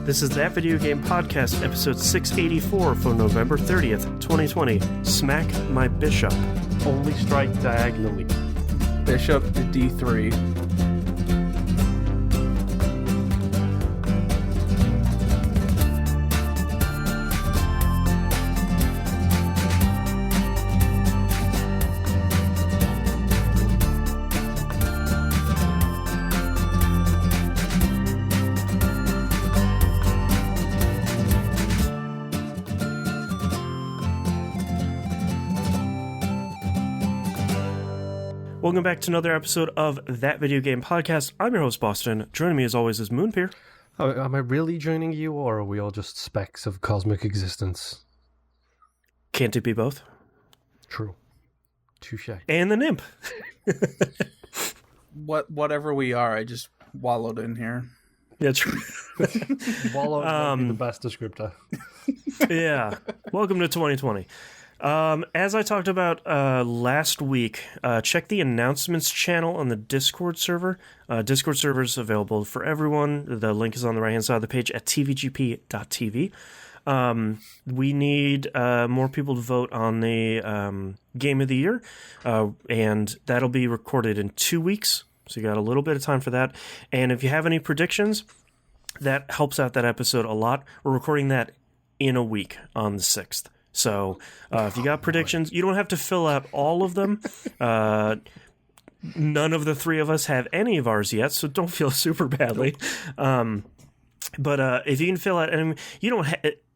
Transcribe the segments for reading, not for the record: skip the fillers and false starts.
This is That Video Game Podcast, episode 684 for November 30th, 2020. Smack my bishop. Only strike diagonally. Bishop to D3. Welcome back to another episode of That Video Game Podcast. I'm your host, Boston. Joining me as always is Moonpeer. Oh, am I really joining you, or are we all just specks of cosmic existence? Can't it be both? True. Touche. And the Nymph. Whatever we are, I just wallowed in here. Yeah, true. Wallow might be the best descriptor. Yeah. Welcome to 2020. As I talked about last week, check the announcements channel on the Discord server. Discord server is available for everyone. The link is on the right-hand side of the page at tvgp.tv. We need more people to vote on the Game of the Year, and that'll be recorded in 2 weeks, so you got a little bit of time for that. And if you have any predictions, that helps out that episode a lot. We're recording that in a week on the 6th. So if you got predictions, you don't have to fill out all of them. None of the three of us have any of ours yet, so don't feel super badly. But if you can fill out, and you don't,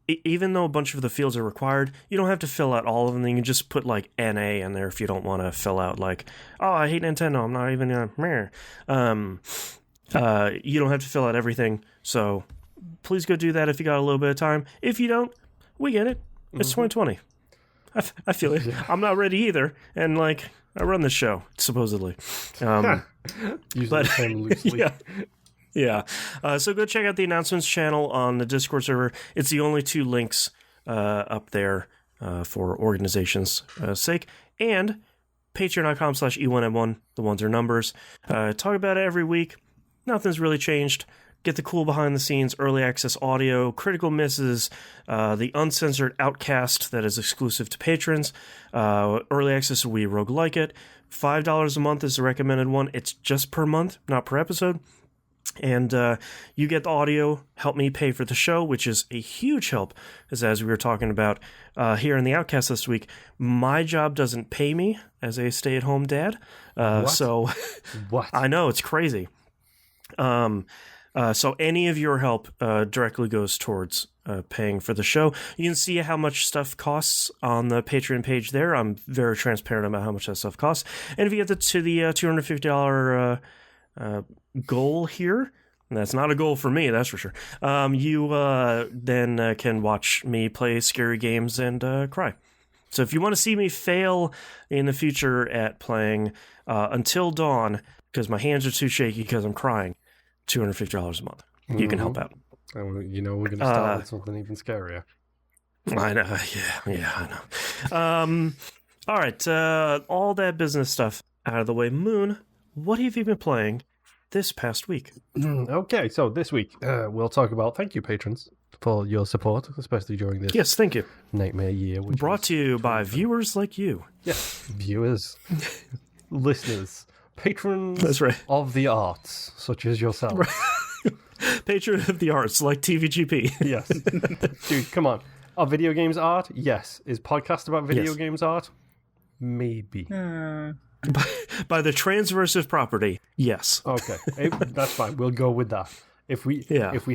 even though a bunch of the fields are required, you don't have to fill out all of them. You can just put like NA in there if you don't want to fill out like, oh, I hate Nintendo. I'm not even you don't have to fill out everything. So please go do that if you got a little bit of time. If you don't, we get it. It's 2020. I feel it. Yeah. I'm not ready either, and like I run the show supposedly. Using the term loosely. Yeah. So go check out the announcements channel on the Discord server. It's the only two links up there for organizations' sake, and Patreon.com/E1M1. The ones are numbers. Talk about it every week. Nothing's really changed. Get the cool behind-the-scenes early access audio, critical misses, the uncensored outcast that is exclusive to patrons, early access We Roguelike It. $5 a month is the recommended one. It's just per month, not per episode. And you get the audio, help me pay for the show, which is a huge help, because as we were talking about here in the Outcast this week, my job doesn't pay me as a stay-at-home dad. So What? I know, it's crazy. So any of your help directly goes towards paying for the show. You can see how much stuff costs on the Patreon page there. I'm very transparent about how much that stuff costs. And if you get to the $250 goal here, and that's not a goal for me, that's for sure, you then can watch me play scary games and cry. So if you want to see me fail in the future at playing Until Dawn, because my hands are too shaky because I'm crying, $250 a month. You can help out. And we're going to start with something even scarier. I know. Yeah, I know. All right. All that business stuff out of the way. Moon, what have you been playing this past week? Okay, so this week we'll talk about, thank you, patrons, for your support, especially during this Yes, thank you. nightmare year. Brought to you by viewers like you. Yes, viewers, listeners, patrons That's right. of the arts, such as yourself. Patron of the arts like TVGP. Yes. Dude, come on. Are video games art? Yes. Is podcast about video Yes. games art? Maybe. By the transversive property. Yes. Okay. That's fine. We'll go with that. If we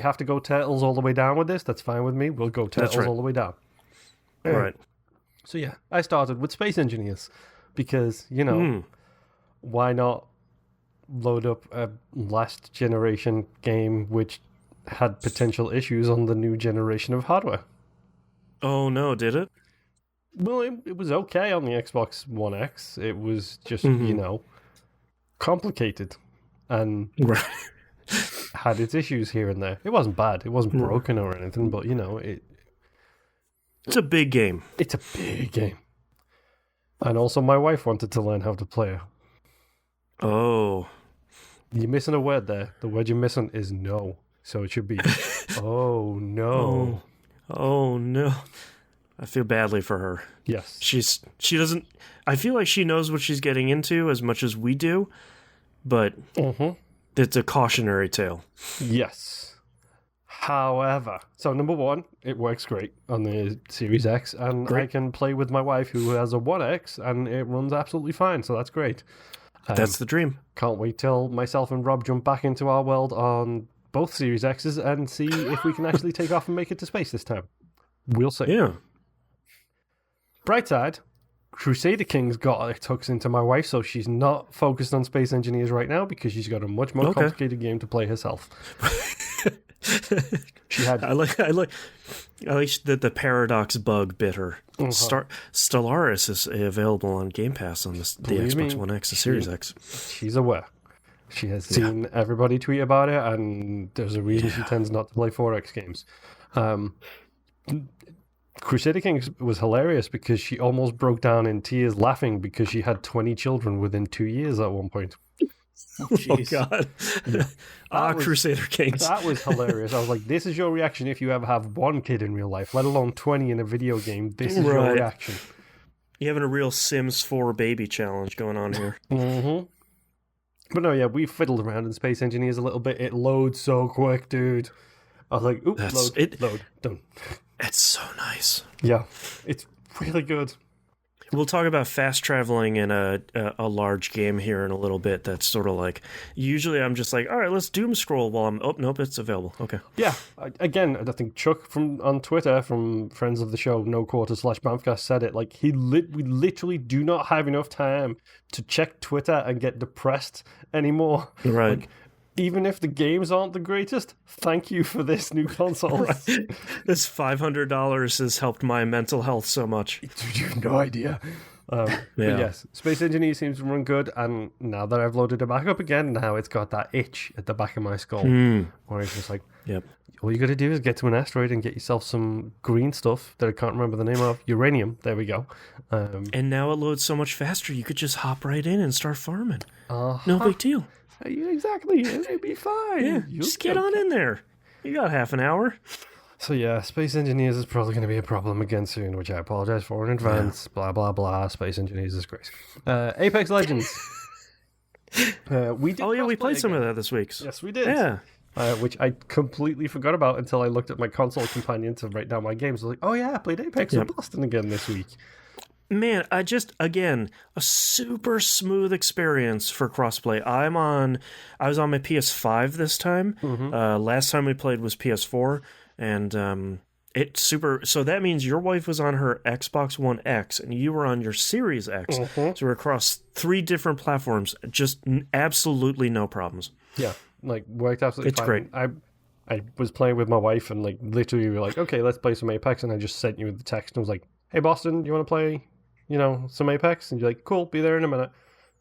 have to go Turtles all the way down with this, that's fine with me. We'll go Turtles right. all the way down. All right. So yeah, I started with Space Engineers because, why not load up a last generation game which had potential issues on the new generation of hardware? Oh no, did it? Well, it was okay on the Xbox One X. It was just, complicated and had its issues here and there. It wasn't bad. It wasn't broken or anything, but, It's a big game. it's a big game. And also my wife wanted to learn how to play it. Oh. You're missing a word there. The word you're missing is no. So it should be Oh no. Oh no. I feel badly for her. Yes. She doesn't. I feel like she knows what she's getting into as much as we do, but it's a cautionary tale. Yes. However, so number one, it works great on the Series X, and I can play with my wife who has a 1X, and it runs absolutely fine, so that's great. That's the dream. Can't wait till myself and Rob jump back into our world on both Series X's and see if we can actually take off and make it to space this time. We'll see. Yeah. Bright side, Crusader Kings got its hooks into my wife, so she's not focused on Space Engineers right now because she's got a much more complicated game to play herself. She had. I like that the paradox bug bit her. Stellaris is available on Game Pass on the Xbox One X, the Series X. She's aware. She has seen everybody tweet about it, and there's a reason she tends not to play 4X games. Crusader Kings was hilarious because she almost broke down in tears laughing because she had 20 children within 2 years at one point. Oh God! Crusader Kings. That was hilarious. I was like, "This is your reaction if you ever have one kid in real life, let alone 20 in a video game. This is your reaction." You having a real Sims 4 baby challenge going on here. But no, yeah, we fiddled around in Space Engineers a little bit. It loads so quick, dude. I was like, "Oops, load, done." It's so nice. Yeah, it's really good. We'll talk about fast traveling in a large game here in a little bit. That's sort of like, usually I'm just like, all right, let's doom scroll while I'm, nope, it's available. Okay. Yeah. Again, I think Chuck on Twitter from friends of the show, No Quarter /Bamfcast said it. Like, we literally do not have enough time to check Twitter and get depressed anymore. Right. Like, even if the games aren't the greatest, thank you for this new console. Right. This $500 has helped my mental health so much. You have no idea. But yes, Space Engineer seems to run good, and now that I've loaded it back up again, now it's got that itch at the back of my skull, where it's just like, all you got to do is get to an asteroid and get yourself some green stuff that I can't remember the name of. Uranium. There we go. And now it loads so much faster, you could just hop right in and start farming. No big deal. Yeah, exactly. It'll be fine. Yeah, just get on in there. You got half an hour. So yeah, Space Engineers is probably going to be a problem again soon, which I apologize for in advance. Blah, blah, blah. Space Engineers is great. Apex Legends. We played some of that this week. Yes, we did. Yeah. Which I completely forgot about until I looked at my console companion to write down my games. I was like, oh yeah, I played Apex with Boston again this week. Man, again, a super smooth experience for crossplay. I was on my PS5 this time. Last time we played was PS4, and it's super. So that means your wife was on her Xbox One X, and you were on your Series X. So we're across 3 different platforms, just absolutely no problems. Yeah, like worked absolutely it's fine. Great. I was playing with my wife, and like literally we were like, okay, let's play some Apex, and I just sent you the text, and I was like, hey Boston, do you want to play? Some Apex? And you're like, cool, be there in a minute.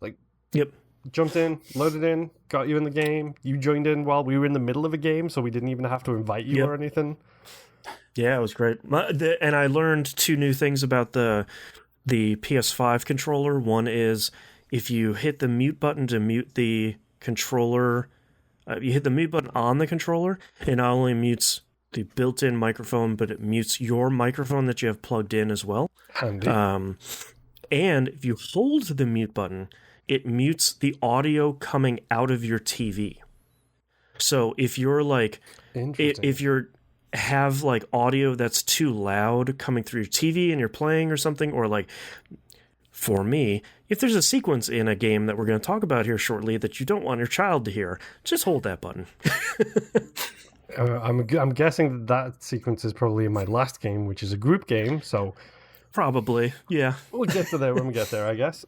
Like, yep. Jumped in, loaded in, got you in the game. You joined in while we were in the middle of a game, so we didn't even have to invite you or anything. Yeah, it was great. And I learned 2 new things about the PS5 controller. One is if you hit the mute button to mute the controller, you hit the mute button on the controller, it not only mutes the built-in microphone, but it mutes your microphone that you have plugged in as well. Handy. And if you hold the mute button, it mutes the audio coming out of your TV. So if you're like, if you're have like audio that's too loud coming through your TV and you're playing or something, or like for me, if there's a sequence in a game that we're going to talk about here shortly that you don't want your child to hear, just hold that button. I'm guessing that sequence is probably in my last game, which is a group game, so... Probably, yeah. We'll get to there when we get there, I guess.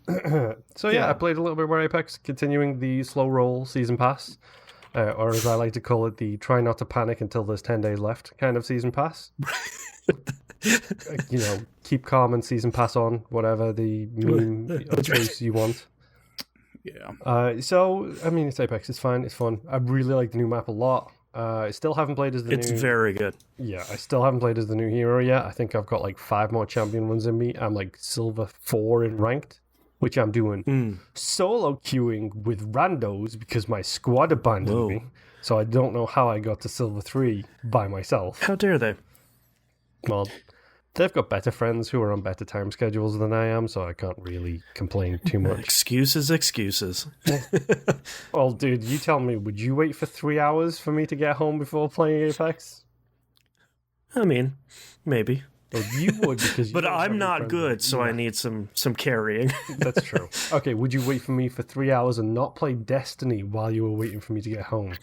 So yeah, I played a little bit more Apex, continuing the slow roll season pass, or as I like to call it, the try not to panic until there's 10 days left kind of season pass. Keep calm and season pass on, whatever the meme of choice you want. Yeah. So, I mean, it's Apex, it's fine, it's fun. I really like the new map a lot. I still haven't played as the It's very good. Yeah, I still haven't played as the new hero yet. I think I've got like 5 more champion runs in me. I'm like silver 4 in ranked. which I'm doing solo queuing with randos because my squad abandoned me. So I don't know how I got to Silver 3 by myself. How dare they? Well, they've got better friends who are on better time schedules than I am, so I can't really complain too much. Excuses. Well, dude, you tell me, would you wait for 3 hours for me to get home before playing Apex? I mean, maybe. Well, you would because you but don't have I'm any not friends good, like- so I need some carrying. That's true. Okay, would you wait for me for 3 hours and not play Destiny while you were waiting for me to get home?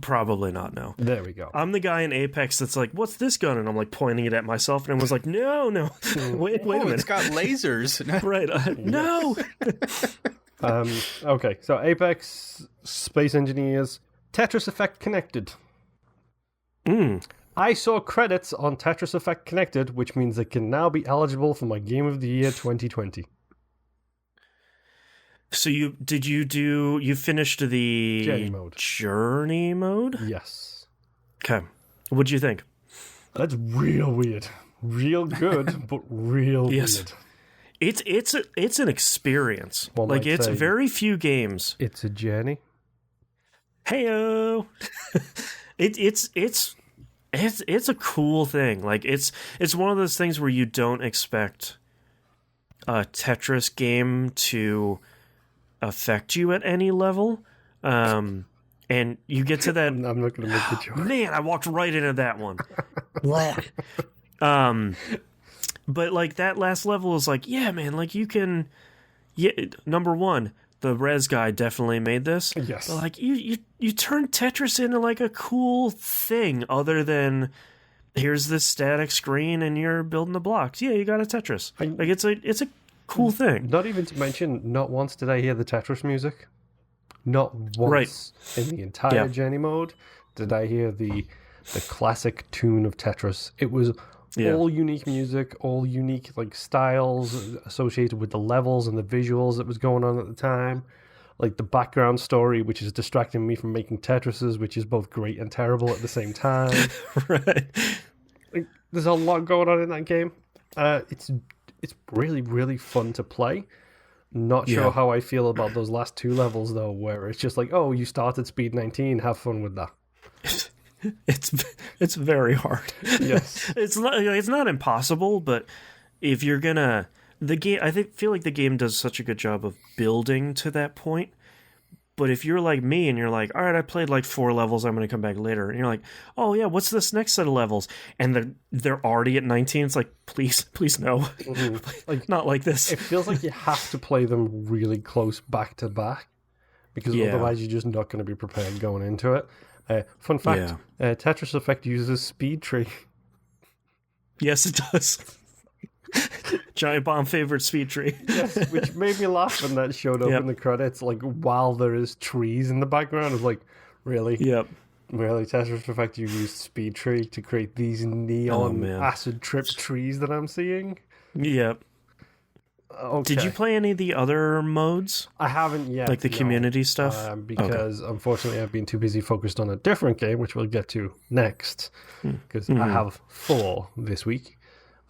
Probably not, no. There we go. I'm the guy in Apex that's like, what's this gun? And I'm like pointing it at myself, and everyone's like, no. wait a minute. It's got lasers. Right, no! Okay, so Apex, Space Engineers, Tetris Effect Connected. I saw credits on Tetris Effect Connected, which means it can now be eligible for my Game of the Year 2020. So you finished the journey mode? Yes. Okay. What'd you think? That's real weird. Real good, but real weird. It's an experience. One like, might it's say very few games. It's a journey. Heyo. It's a cool thing. Like, it's one of those things where you don't expect a Tetris game to affect you at any level. And you get to that. I'm not going to make the joke. Man, I walked right into that one. But like that last level is like, yeah, man, like you can. Yeah, number one, the Res guy definitely made this. Yes. But like you turn Tetris into like a cool thing other than here's this static screen and you're building the blocks. Yeah, you got a Tetris. Like it's a cool thing. Not even to mention, not once did I hear the Tetris music. Not once in the entire journey mode did I hear the classic tune of Tetris. It was all unique music, all unique like styles associated with the levels and the visuals that was going on at the time. Like the background story, which is distracting me from making Tetrises, which is both great and terrible at the same time. Right. Like, there's a lot going on in that game. It's really, really fun to play. Not sure how I feel about those last two levels, though, where it's just like, oh, you started speed 19, have fun with that. It's very hard. Yes. It's not impossible, but if you're gonna the game, feel like the game does such a good job of building to that point. But if you're like me and you're like, all right, I played like 4 levels, I'm going to come back later. And you're like, oh yeah, what's this next set of levels? And they're already at 19. It's like, please no. Mm-hmm. Like, not like this. It feels like you have to play them really close back to back because otherwise you're just not going to be prepared going into it. Fun fact, Tetris Effect uses Speed Tree. Yes, it does. Giant Bomb favorite Speed Tree. Yes, which made me laugh when that showed up in the credits, like while there is trees in the background. It's like, really? Yep. Really, Tetris Effect, you used Speed Tree to create these neon acid trip trees that I'm seeing? Yep. Okay. Did you play any of the other modes? I haven't yet. Like the community stuff? Because unfortunately I've been too busy focused on a different game, which we'll get to next. Because I have 4 this week.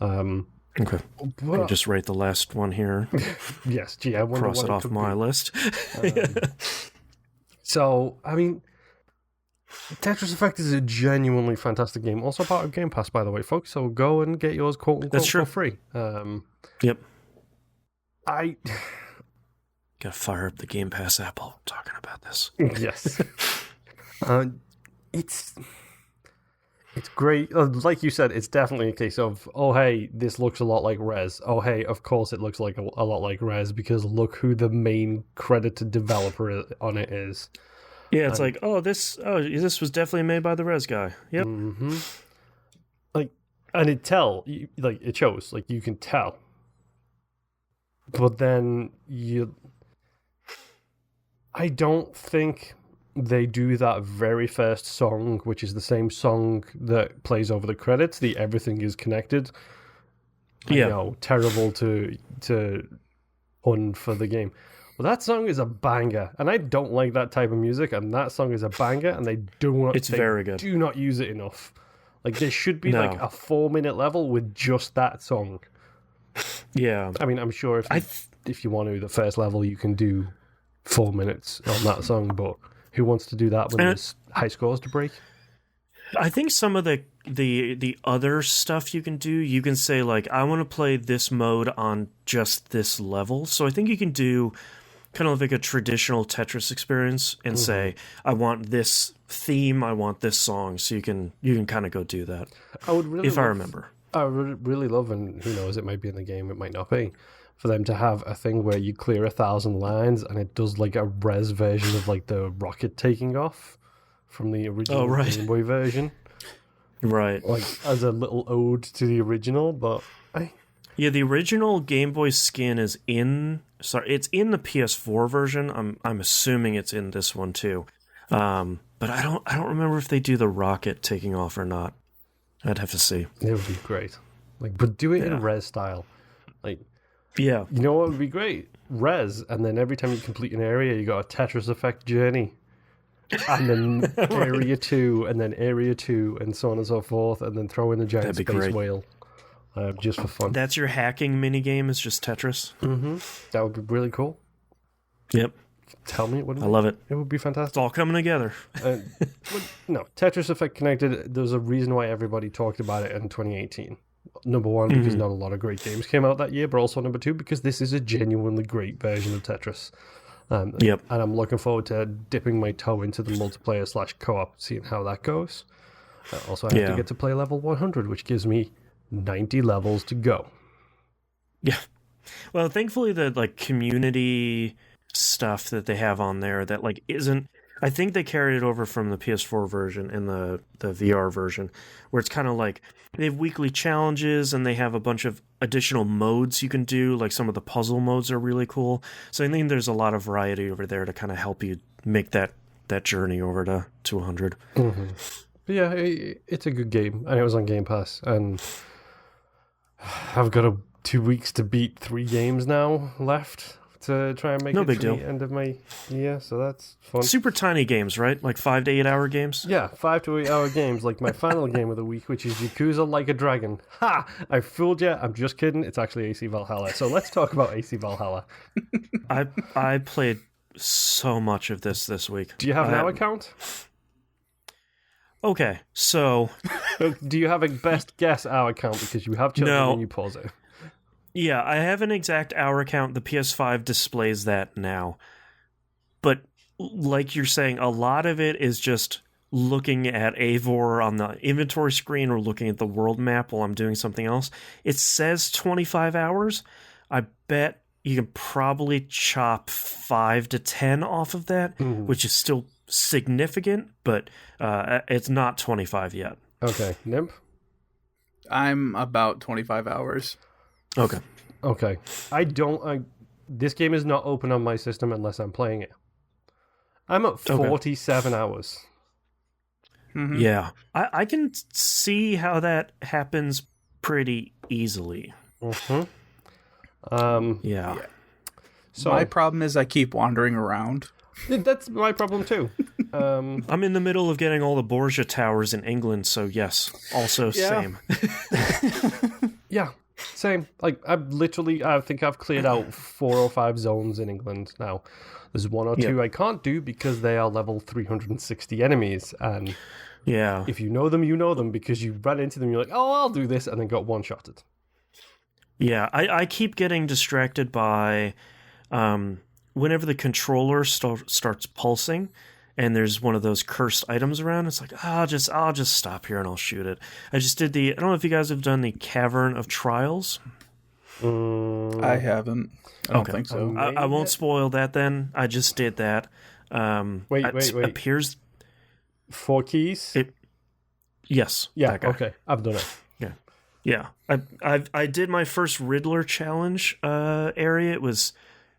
Okay. I'll just write the last one here. Yes, gee, I wonder cross it off my list. So, I mean, Tetris Effect is a genuinely fantastic game. Also part of Game Pass, by the way, folks. So go and get yours, quote unquote, for free. Yep. Gotta fire up the Game Pass app while I'm talking about this. Yes. It's great. Like you said, it's definitely a case of, oh, hey, this looks a lot like Rez. Oh, hey, of course it looks like a lot like Rez because look who the main credited developer on it is. Yeah, it's like, this was definitely made by the Rez guy. Yep. Mm-hmm. Like, and it shows, like, you can tell. But then I don't think they do that very first song, which is the same song that plays over the credits. The Everything is Connected. Yeah. I know, terrible to pun for the game. Well, that song is a banger, and I don't like that type of music, and that song is a banger, and they very good. Do not use it enough. Like, there should be like a 4-minute level with just that song. Yeah. I mean, I'm sure if if you want to, the first level you can do 4 minutes on that song, but who wants to do that when there's high scores to break? I think some of the other stuff you can do, you can say, like, I want to play this mode on just this level. So I think you can do kind of like a traditional Tetris experience and say, I want this theme, I want this song. So you can kind of go do that. I would really I remember. I would really love, and who knows, it might be in the game, it might not be, for them to have a thing where you clear 1,000 lines and it does like a res version of like the rocket taking off from the original Game Boy version. Right. Like as a little ode to the original, but yeah, the original Game Boy skin is it's in the PS4 version. I'm assuming it's in this one too. But I don't remember if they do the rocket taking off or not. I'd have to see. It would be great. Like, but do it in res style. Like, yeah. You know what would be great? Res, and then every time you complete an area, you got a Tetris effect journey. And then area 2, and then area 2, and so on and so forth, and then throw in a giant space whale. Just for fun. That's your hacking minigame, is just Tetris? Mm-hmm. That would be really cool. Yep. Tell me, wouldn't it? I love it. It would be fantastic. It's all coming together. No, Tetris Effect Connected, there's a reason why everybody talked about it in 2018. Number one, because not a lot of great games came out that year, but also number two, because this is a genuinely great version of Tetris. Yep. And I'm looking forward to dipping my toe into the multiplayer / co-op, seeing how that goes. Also, I have to get to play level 100, which gives me 90 levels to go. Yeah. Well, thankfully, the like community stuff that they have on there that like isn't, I think they carried it over from the PS4 version and the VR version, where it's kind of like they have weekly challenges and they have a bunch of additional modes you can do. Like some of the puzzle modes are really cool. So I think there's a lot of variety over there to kind of help you make that journey over to 100. Mm-hmm. But yeah, it's a good game, and it was on Game Pass, and I've got 2 weeks to beat 3 games now left to try and make it to the end of my year, so that's fun. Super tiny games, right? Like 5 to 8 hour games? Yeah, 5 to 8 hour games, like my final game of the week, which is Yakuza Like a Dragon. Ha! I fooled you. I'm just kidding. It's actually AC Valhalla. So let's talk about AC Valhalla. I played so much of this week. Do you have an hour count? Okay, so... Do you have a best guess hour count? Because you have children when you pause it. Yeah, I have an exact hour count. The PS5 displays that now. But like you're saying, a lot of it is just looking at Eivor on the inventory screen or looking at the world map while I'm doing something else. It says 25 hours. I bet you can probably chop 5 to 10 off of that, which is still significant, but it's not 25 yet. Okay. Nimp? I'm about 25 hours. Okay. This game is not open on my system unless I'm playing it. I'm at 47 hours. Mm-hmm. Yeah. I can see how that happens pretty easily. Mm-hmm. Yeah. So my problem is I keep wandering around. That's my problem too. I'm in the middle of getting all the Borgia towers in England, so yes, also same. Yeah, same. Like I think I've cleared out 4 or 5 zones in England now. There's 1 or 2 I can't do because they are level 360 enemies, and if you know them, you know them because you ran into them. You're like, oh, I'll do this, and then got one-shotted. Yeah, I keep getting distracted by whenever the controller starts pulsing and there's one of those cursed items around. It's like, I'll just stop here and I'll shoot it. I just did I don't know if you guys have done the Cavern of Trials. I haven't. I don't think so. I won't spoil that then. I just did that. Wait. Appears 4 keys? Yes. Yeah, okay. I've done it. Yeah. I did my first Riddler challenge area. It was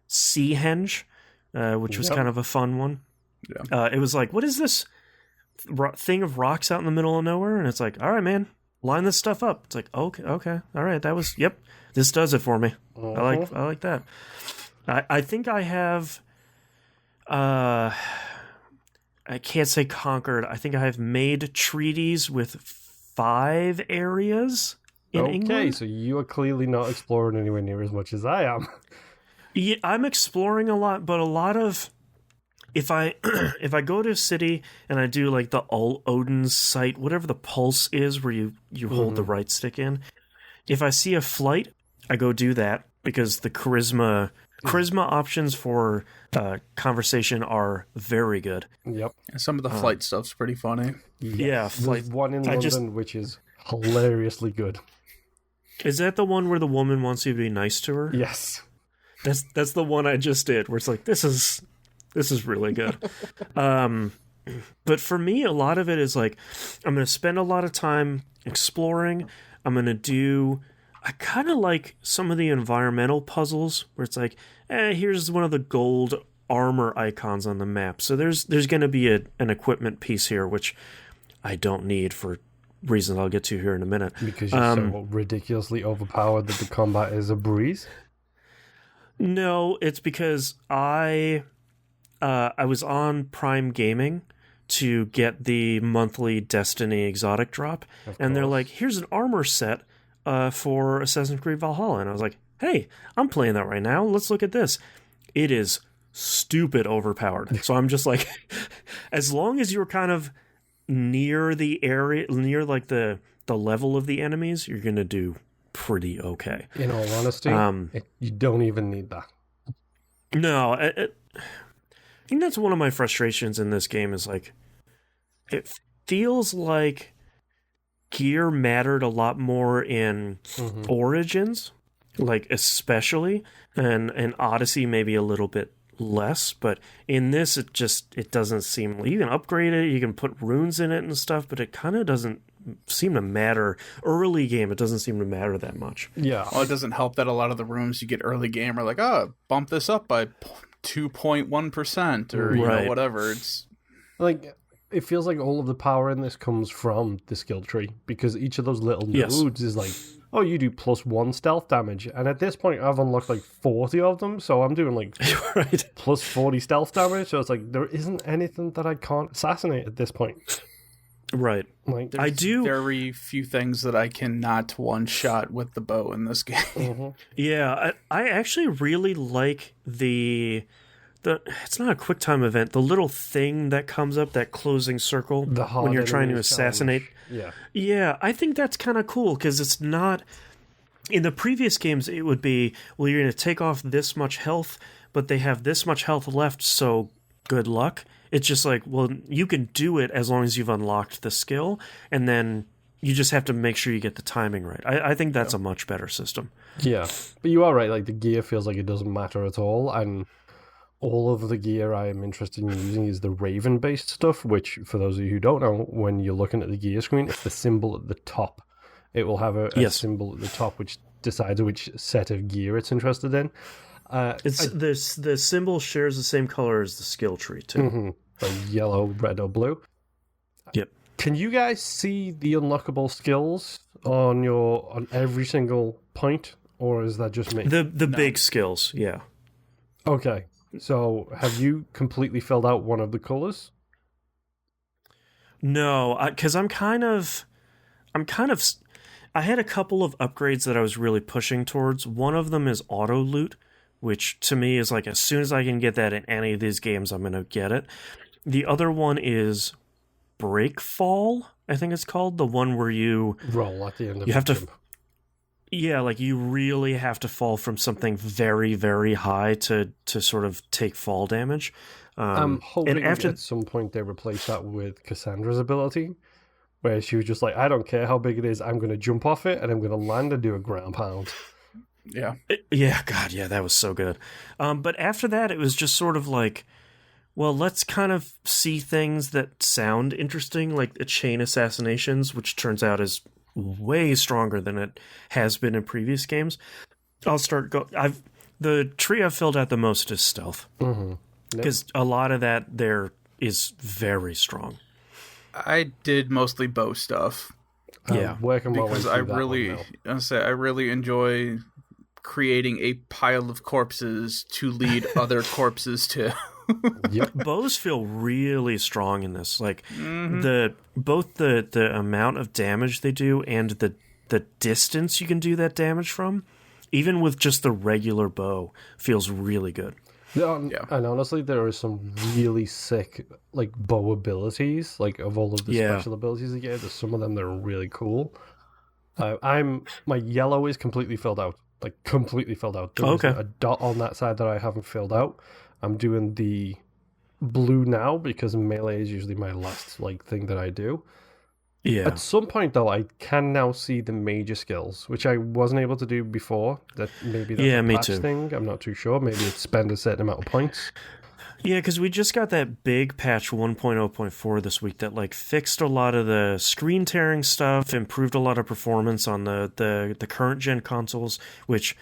Seahenge, which was kind of a fun one. Yeah. It was like, what is this thing of rocks out in the middle of nowhere? And it's like, all right, man, line this stuff up. It's like, okay, all right, that was, this does it for me. I like that. I think I have, I can't say conquered. I think I have made treaties with 5 areas in England. Okay, so you are clearly not exploring anywhere near as much as I am. Yeah, I'm exploring a lot, but a lot of if I if I go to a city and I do like the Odin's site, whatever the pulse is, where you hold the right stick in. If I see a flight, I go do that because the charisma options for conversation are very good. Yep. Some of the flight stuff's pretty funny. Yeah, There's one in London which is hilariously good. Is that the one where the woman wants you to be nice to her? Yes. That's the one I just did, where it's like, this is really good. But for me, a lot of it is like, I'm going to spend a lot of time exploring. I'm going to do... I kind of like some of the environmental puzzles, where it's like, here's one of the gold armor icons on the map. So there's going to be an equipment piece here, which I don't need for reasons I'll get to here in a minute. Because you're so ridiculously overpowered that the combat is a breeze? No, it's because I was on Prime Gaming to get the monthly Destiny exotic drop, and they're like, here's an armor set for Assassin's Creed Valhalla. And I was like, hey, I'm playing that right now. Let's look at this. It is stupid overpowered. So I'm just like, as long as you're kind of near the area, near like the level of the enemies, you're going to do pretty okay. In all honesty, you don't even need that. No, I think that's one of my frustrations in this game is like, it feels like gear mattered a lot more in Origins, like especially, and Odyssey maybe a little bit less, but in this it doesn't seem like you can upgrade it, you can put runes in it and stuff, but it kind of doesn't seem to matter. Early game, it doesn't seem to matter that much. Yeah. Well, it doesn't help that a lot of the rooms you get early game are like, bump this up by 2.1% or you know, whatever. It's like, it feels like all of the power in this comes from the skill tree, because each of those little nodes is like, oh, you do +1 stealth damage, and at this point I've unlocked like 40 of them, so I'm doing like plus 40 stealth damage, so it's like there isn't anything that I can't assassinate at this point. Right. Like, I do very few things that I cannot one-shot with the bow in this game. Yeah, I actually really like the it's not a quick time event, the little thing that comes up, that closing circle when you're trying to assassinate. Yeah, I think that's kind of cool, because it's not... In the previous games, it would be, well, you're going to take off this much health, but they have this much health left, so good luck. It's just like, well, you can do it as long as you've unlocked the skill, and then you just have to make sure you get the timing right. I think that's a much better system. Yeah, but you are right, like the gear feels like it doesn't matter at all, and all of the gear I am interested in using is the Raven-based stuff, which, for those of you who don't know, when you're looking at the gear screen, it's the symbol at the top. It will have a symbol at the top which decides which set of gear it's interested in. The symbol shares the same color as the skill tree, too. Like yellow, red, or blue. Yep. Can you guys see the unlockable skills on every single point, or is that just me? The big skills, yeah. Okay. So, have you completely filled out one of the colors? No, because I had a couple of upgrades that I was really pushing towards. One of them is auto loot, which to me is like, as soon as I can get that in any of these games, I'm going to get it. The other one is breakfall, I think it's called, the one where you roll at the end of you have to jump. Yeah, like you really have to fall from something very, very high to sort of take fall damage. I'm hoping at some point they replace that with Cassandra's ability, where she was just like, I don't care how big it is, I'm going to jump off it and I'm going to land and do a ground pound. Yeah. That was so good. But after that, it was just sort of like, well, let's kind of see things that sound interesting, like a chain assassinations, which turns out is way stronger than it has been in previous games. The tree I've filled out the most is stealth, because a lot of that there is very strong. I did mostly bow stuff. Because I really enjoy creating a pile of corpses to lead other corpses to. Yep. Bows feel really strong in this. Like both the amount of damage they do and the distance you can do that damage from even with just the regular bow, feels really good. Yeah. And honestly, there are some really sick like bow abilities, like of all of the special abilities you get. There's some of them that are really cool. My yellow is completely filled out, like completely filled out. There isn't a dot on that side that I haven't filled out. I'm doing the blue now because melee is usually my last like thing that I do. Yeah. At some point, though, I can now see the major skills, which I wasn't able to do before. That maybe that's a me patch too. thing. I'm not too sure. Maybe it's spend a certain amount of points. Yeah, because we just got that big patch 1.0.4 this week that like fixed a lot of the screen tearing stuff, improved a lot of performance on the current gen consoles, which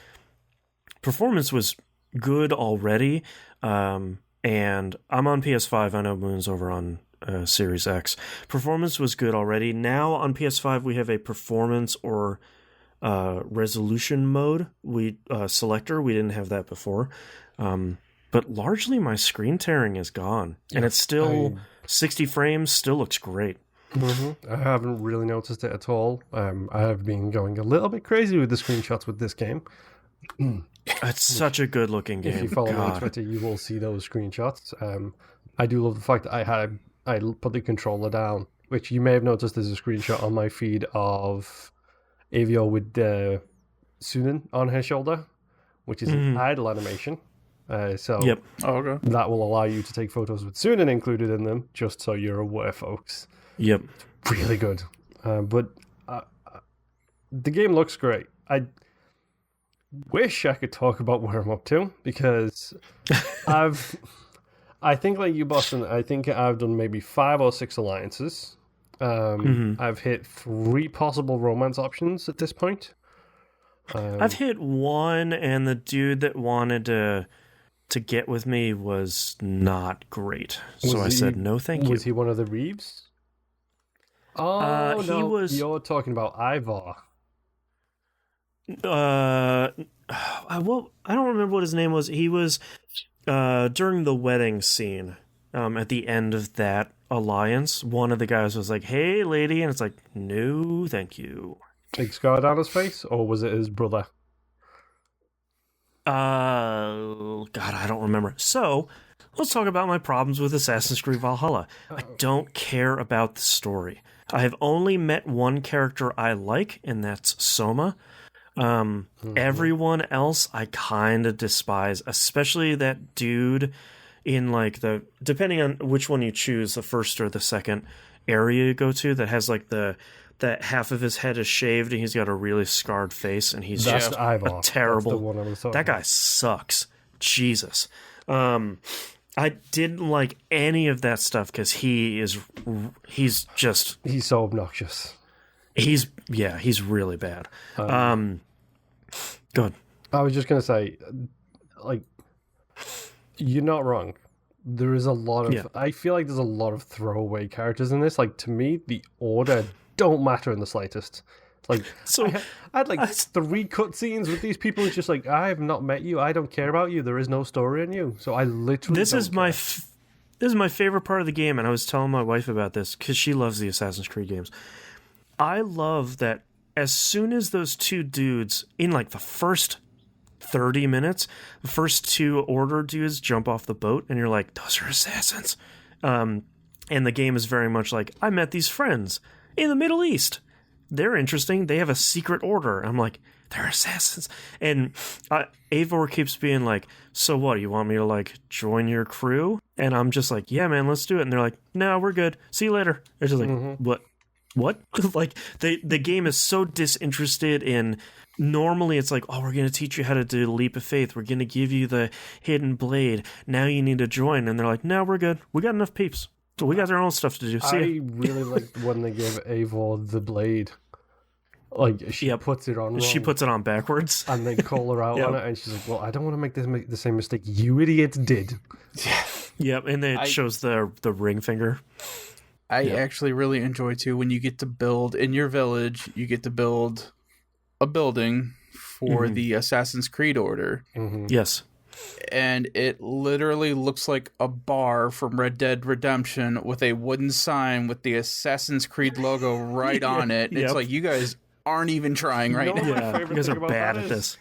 performance was good already. And I'm on PS5. I know Moon's over on Series X. Performance was good already. Now on PS5 we have a performance or resolution mode selector. We didn't have that before. But largely my screen tearing is gone. And it's still 60 frames, still looks great. Mm-hmm. I haven't really noticed it at all. I have been going a little bit crazy with the screenshots with this game. It's such a good looking game. If you follow me on Twitter, you will see those screenshots. I do love the fact that I put the controller down, which you may have noticed there's a screenshot on my feed of Avio with Sunan on her shoulder, which is an idle animation. Yep. That will allow you to take photos with Sunan included in them, just so you're aware, folks. Yep. Really good. But the game looks great. I wish I could talk about where I'm up to, because I think like you, Boston, I think I've done maybe 5 or 6 alliances. I've hit 3 possible romance options at this point. I've hit 1, and the dude that wanted to get with me was not great. So I said, no, thank you. Was he one of the Reeves? Oh, he no, was... You're talking about Ivar. Well, I don't remember what his name was. He was during the wedding scene. At the end of that alliance, one of the guys was like, "Hey, lady," and it's like, "No, thank you." Big scar down his face, or was it his brother? God, I don't remember. So, let's talk about my problems with Assassin's Creed Valhalla. I don't care about the story. I have only met one character I like, and that's Soma. Everyone else I kind of despise, especially that dude in like depending on which one you choose, the first or the second area you go to, that has like that half of his head is shaved and he's got a really scarred face, and he's just a terrible. That's the one I was talking that guy sucks. Jesus. I didn't like any of that stuff because he's so obnoxious. He's really bad. Go ahead. I was just going to say, like, you're not wrong. There is a lot of... I feel like there's a lot of throwaway characters in this. Like, to me, the order don't matter in the slightest. Like, so I had like 3 cutscenes with these people. It's just like, I have not met you. I don't care about you. There is no story in you. So I literally This is my favorite part of the game, and I was telling my wife about this because she loves the Assassin's Creed games. I love that as soon as those 2 dudes, in like the first 30 minutes, the first 2 order dudes jump off the boat, and you're like, those are assassins. And the game is very much like, I met these friends in the Middle East. They're interesting. They have a secret order. I'm like, they're assassins. And Eivor keeps being like, so what, you want me to like join your crew? And I'm just like, yeah, man, let's do it. And they're like, no, we're good. See you later. They're just like, what? Like, the game is so disinterested in... Normally it's like, oh, we're going to teach you how to do the leap of faith. We're going to give you the hidden blade. Now you need to join. And they're like, no, we're good. We got enough peeps. So we got our own stuff to do. See I really like when they give Eivor the blade. Like, she puts it on wrong. She puts it on backwards. And they call her out on it. And she's like, well, I don't want to make the same mistake you idiots did. Yep, and then it shows the ring finger. I actually really enjoy, too, when you get to build in your village, you get to build a building for the Assassin's Creed order. Yes. And it literally looks like a bar from Red Dead Redemption with a wooden sign with the Assassin's Creed logo right on it. It's like, you guys aren't even trying right now. Yeah, you guys are bad at this.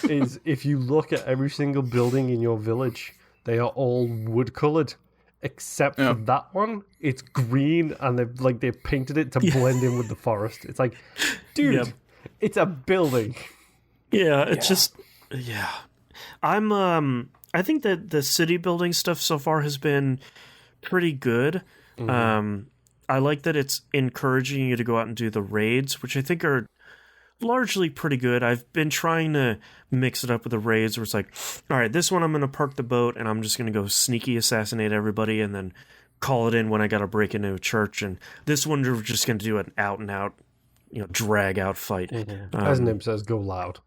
Is if you look at every single building in your village, they are all wood colored, except for that one. It's green, and they've painted it to blend in with the forest. It's like, dude, it's a building. Yeah, it's just I think that the city building stuff so far has been pretty good. I like that it's encouraging you to go out and do the raids, which I think are largely pretty good. I've been trying to mix it up with the raids where it's like, all right, this one I'm going to park the boat and I'm just going to go sneaky assassinate everybody and then call it in when I got to break into a church. And this one we're just going to do an out and out, drag out fight. As Nim says, go loud.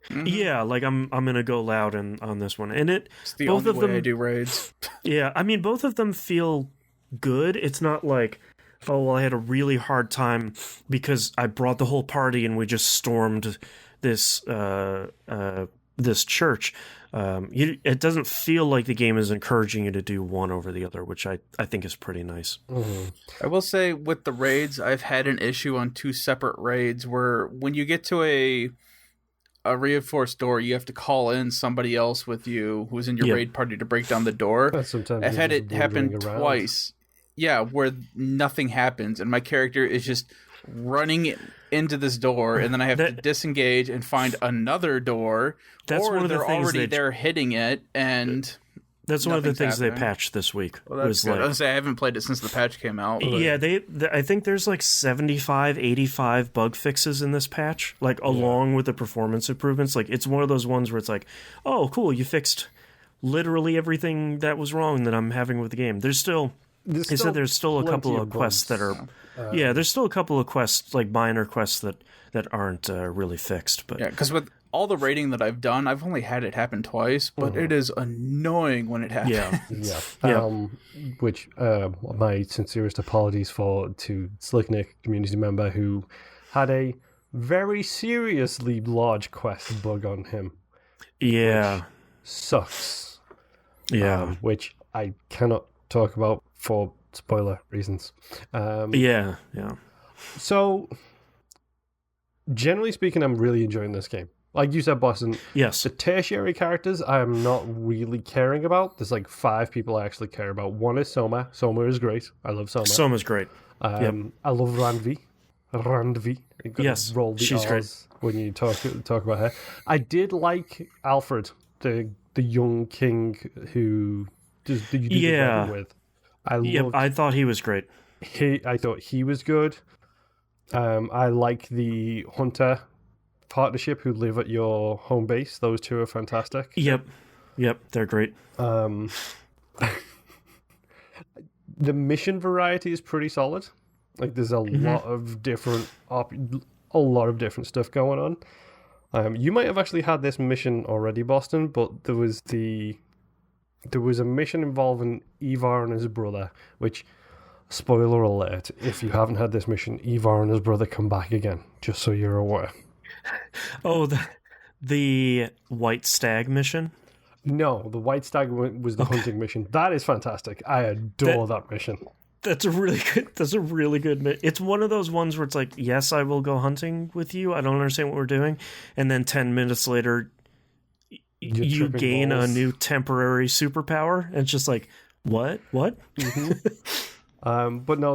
Yeah, like I'm gonna go loud on this one, and it's the only way I do raids. Yeah, I mean both of them feel good. It's not like, oh well, I had a really hard time because I brought the whole party and we just stormed this this church. It doesn't feel like the game is encouraging you to do one over the other, which I think is pretty nice. I will say with the raids, I've had an issue on 2 separate raids where when you get to a reinforced door, you have to call in somebody else with you who's in your raid party to break down the door. Sometimes I've had it happen twice. Yeah, where nothing happens, and my character is just running into this door, and then I have to disengage and find another door. That's or one of the they're things already there hitting it, and that's one of the things they patched this week. Well, that's good. I haven't played it since the patch came out. Yeah, I think there's like 75, 85 bug fixes in this patch, like along with the performance improvements. Like it's one of those ones where it's like, oh, cool, you fixed literally everything that was wrong that I'm having with the game. There's still a couple of quests that are there's still a couple of quests, like minor quests that aren't really fixed. But because with all the rating that I've done, I've only had it happen twice, but it is annoying when it happens. Which my sincerest apologies to Slicknick, community member, who had a very seriously large quest bug on him. Yeah, which sucks. Yeah, which I cannot talk about for spoiler reasons. So, generally speaking, I'm really enjoying this game. Like you said, Boston, yes. The tertiary characters I am not really caring about. There's like 5 people I actually care about. One is Soma. Soma is great. I love Soma. Soma's great. I love Randvi. Yes, roll the she's R's great. When you talk about her. I did like Alfred, the young king who you do the wedding with. I thought he was great. I thought he was good. I like the hunter partnership who live at your home base. Those 2 are fantastic. Yep, they're great. The mission variety is pretty solid. Like there's a lot of different stuff going on. You might have actually had this mission already, Boston, but there was a mission involving Ivar and his brother, which, spoiler alert, if you haven't had this mission, Ivar and his brother come back again, just so you're aware. Oh, the White Stag mission? No, the White Stag was the hunting mission. That is fantastic. I adore that mission. That's a really good. It's one of those ones where it's like, yes, I will go hunting with you. I don't understand what we're doing, and then 10 minutes later, you gain balls. A new temporary superpower, and it's just like, what? Mm-hmm. But no,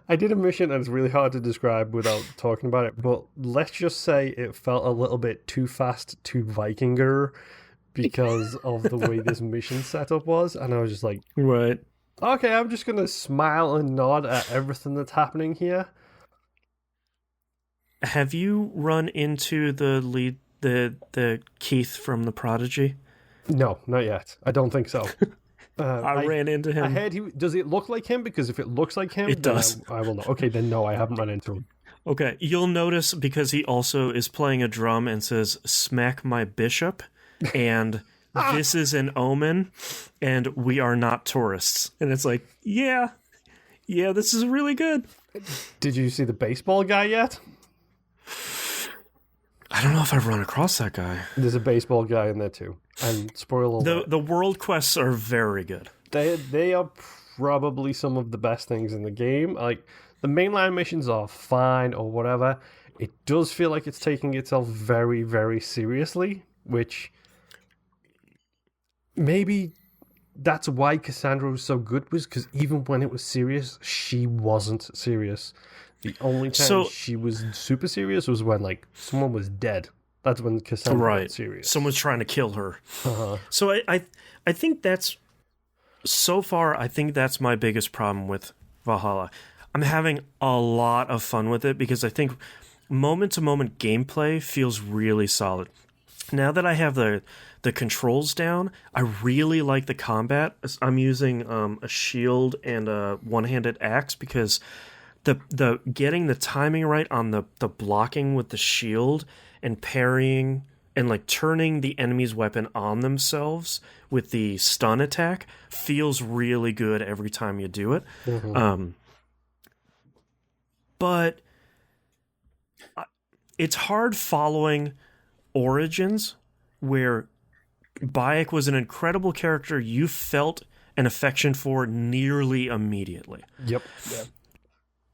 I did a mission, and it's really hard to describe without talking about it, but let's just say it felt a little bit too fast, too Vikinger, because of the way this mission setup was, and I was just like, right. Okay, I'm just going to smile and nod at everything that's happening here. Have you run into the Keith from The Prodigy? No, not yet. I don't think so. I ran into him. I heard does it look like him? Because if it looks like him, it does. I will know. Okay, then no, I haven't run into him. Okay, you'll notice because he also is playing a drum and says, "Smack my bishop," and this is an omen, and we are not tourists. And it's like, yeah, this is really good. Did you see the baseball guy yet? I don't know if I've run across that guy. There's a baseball guy in there too. And spoiler alert. The world quests are very good. They are probably some of the best things in the game. Like the mainline missions are fine or whatever. It does feel like it's taking itself very, very seriously, which maybe that's why Cassandra was so good, was because even when it was serious, she wasn't serious. The only time she was super serious was when, like, someone was dead. That's when Cassandra was serious. Someone's trying to kill her. So I think that's, so far, I think that's my biggest problem with Valhalla. I'm having a lot of fun with it because I think moment-to-moment gameplay feels really solid. Now that I have the controls down, I really like the combat. I'm using a shield and a one-handed axe because the getting the timing right on the blocking with the shield and parrying and like turning the enemy's weapon on themselves with the stun attack feels really good every time you do it. But it's hard following Origins, where Bayek was an incredible character you felt an affection for nearly immediately. Yep.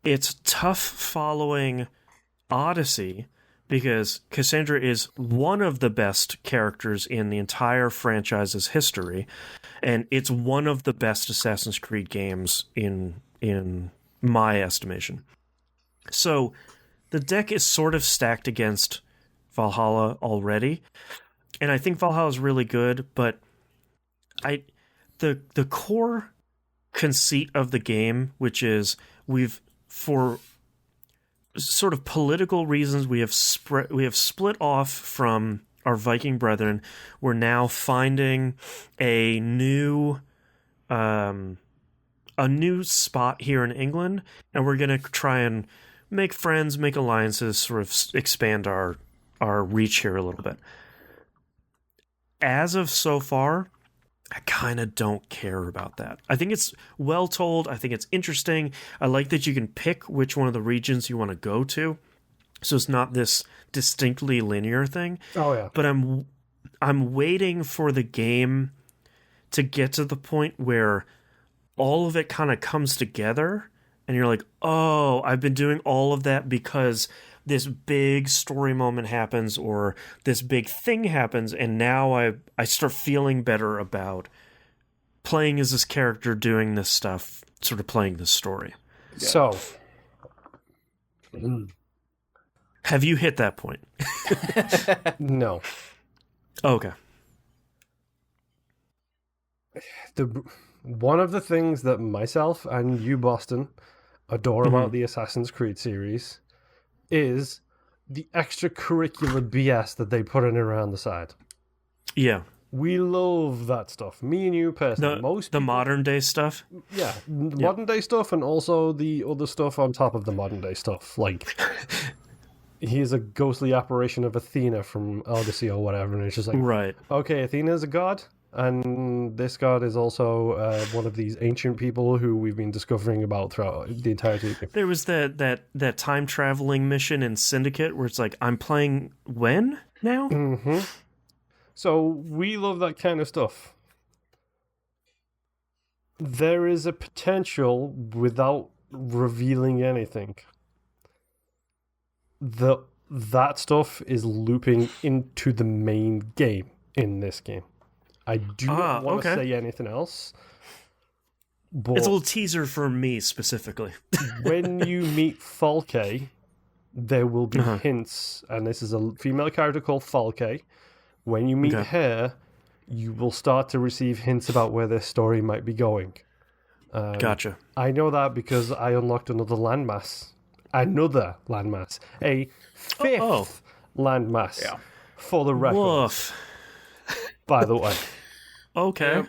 It's tough following Odyssey because Cassandra is one of the best characters in the entire franchise's history, and it's one of the best Assassin's Creed games in my estimation. So the deck is sort of stacked against Valhalla already, and I think Valhalla is really good, but the core conceit of the game, which is for sort of political reasons, we have split off from our Viking brethren. We're now finding a new spot here in England, and we're gonna try and make friends, make alliances, sort of expand our reach here a little bit. As of so far, I kind of don't care about that. I think it's well told. I think it's interesting. I like that you can pick which one of the regions you want to go to, so it's not this distinctly linear thing. Oh yeah. But I'm waiting for the game to get to the point where all of it kind of comes together, and you're like, oh, I've been doing all of that because this big story moment happens or this big thing happens, and now I start feeling better about playing as this character, doing this stuff, sort of playing this story. So, have you hit that point? No. Okay. One of the things that myself and you, Boston, adore about the Assassin's Creed series is the extracurricular BS that they put in around the side. Yeah. We love that stuff. Me and you personally. The modern day stuff? Yeah. Modern day stuff, and also the other stuff on top of the modern day stuff. Like, here's a ghostly apparition of Athena from Odyssey or whatever, and it's just like, right. Okay, Athena's a god, and this god is also one of these ancient people who we've been discovering about throughout the entirety of the game. There was that time traveling mission in Syndicate where it's like, I'm playing when now? Mm-hmm. So we love that kind of stuff. There is a potential, without revealing anything, that stuff is looping into the main game in this game. I do not want to say anything else. But it's a little teaser for me specifically. When you meet Falke, there will be hints, and this is a female character called Falke. When you meet her, you will start to receive hints about where this story might be going. Gotcha. I know that because I unlocked another landmass. A fifth landmass. Yeah. For the record. Woof. By the way. Okay. Yep.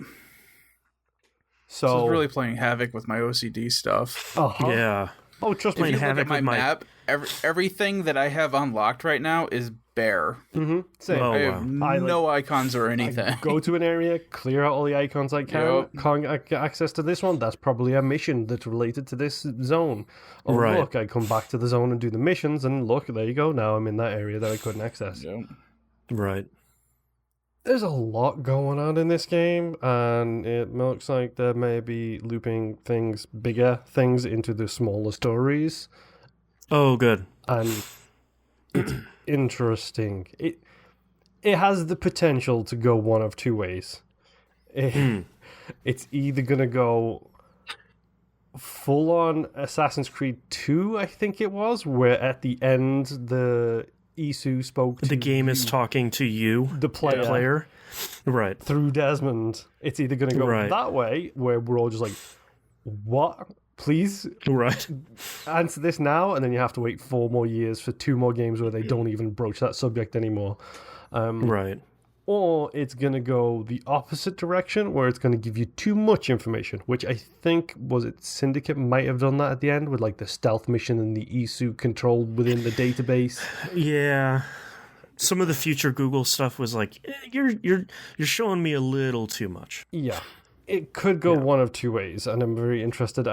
So it's really playing havoc with my OCD stuff. Yeah. Oh, trust me. If you Playing look at my map, everything that I have unlocked right now is bare. Mm-hmm. Same. Oh, I have no icons or anything. I go to an area, clear out all the icons I can. Can't get access to this one. That's probably a mission that's related to this zone. Oh, look, I come back to the zone and do the missions, and look, there you go. Now I'm in that area that I couldn't access. Yep. Right. There's a lot going on in this game, and it looks like they may be looping bigger things into the smaller stories. Oh, good. And it's interesting. It has the potential to go one of two ways. It's either going to go full on Assassin's Creed 2, I think it was, where at the end the Isu spoke to the game is talking to you, the player. Right. Through Desmond. It's either going to go that way, where we're all just like, what? Please answer this now, and then you have to wait 4 more years for 2 more games where they don't even broach that subject anymore. Right. Or it's going to go the opposite direction, where it's going to give you too much information, which I think, Syndicate might have done that at the end, with like the stealth mission and the Isu control within the database. Yeah. Some of the future Google stuff was like, you're showing me a little too much. Yeah. It could go one of two ways, and I'm very interested.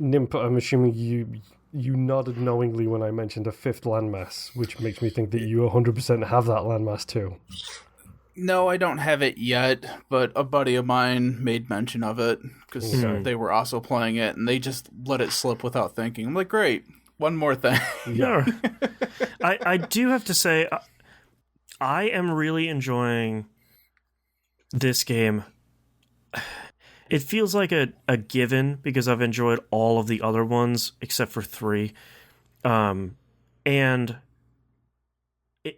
Nimp, I'm assuming you nodded knowingly when I mentioned a 5th landmass, which makes me think that you 100% have that landmass too. No, I don't have it yet, but a buddy of mine made mention of it because they were also playing it, and they just let it slip without thinking. I'm like, great, one more thing. Yeah. I do have to say, I am really enjoying this game. It feels like a given because I've enjoyed all of the other ones except for 3. And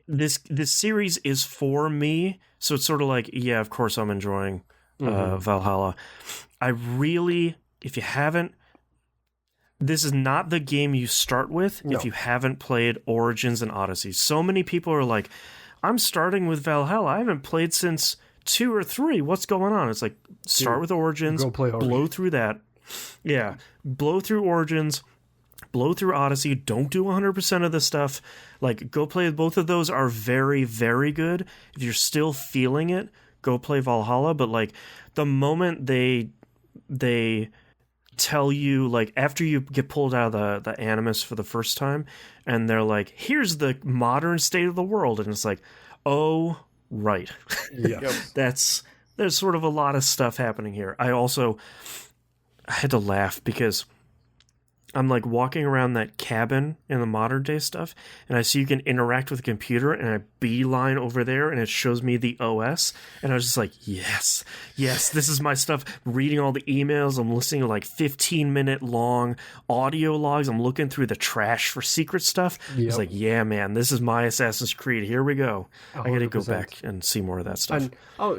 this series is for me, so it's sort of like, yeah, of course I'm enjoying Valhalla. I really, if you haven't, this is not the game you start with if you haven't played Origins and Odyssey. So many people are like, I'm starting with Valhalla. I haven't played since 2 or 3. What's going on? It's like, start with Origins, blow through that. Yeah, blow through Origins, blow through Odyssey. Don't do 100% of the stuff. Like, go play both of those are very, very good. If you're still feeling it, go play Valhalla. But like, the moment they tell you, like, after you get pulled out of the Animus for the first time, and they're like, here's the modern state of the world, and it's like, oh, right. Yeah. There's sort of a lot of stuff happening here. I had to laugh because I'm like walking around that cabin in the modern day stuff, and I see you can interact with the computer, and I beeline over there, and it shows me the OS, and I was just like, yes, this is my stuff. Reading all the emails, I'm listening to like 15-minute long audio logs, I'm looking through the trash for secret stuff. It's like, yeah, man, this is my Assassin's Creed. Here we go. 100%. I gotta go back and see more of that stuff.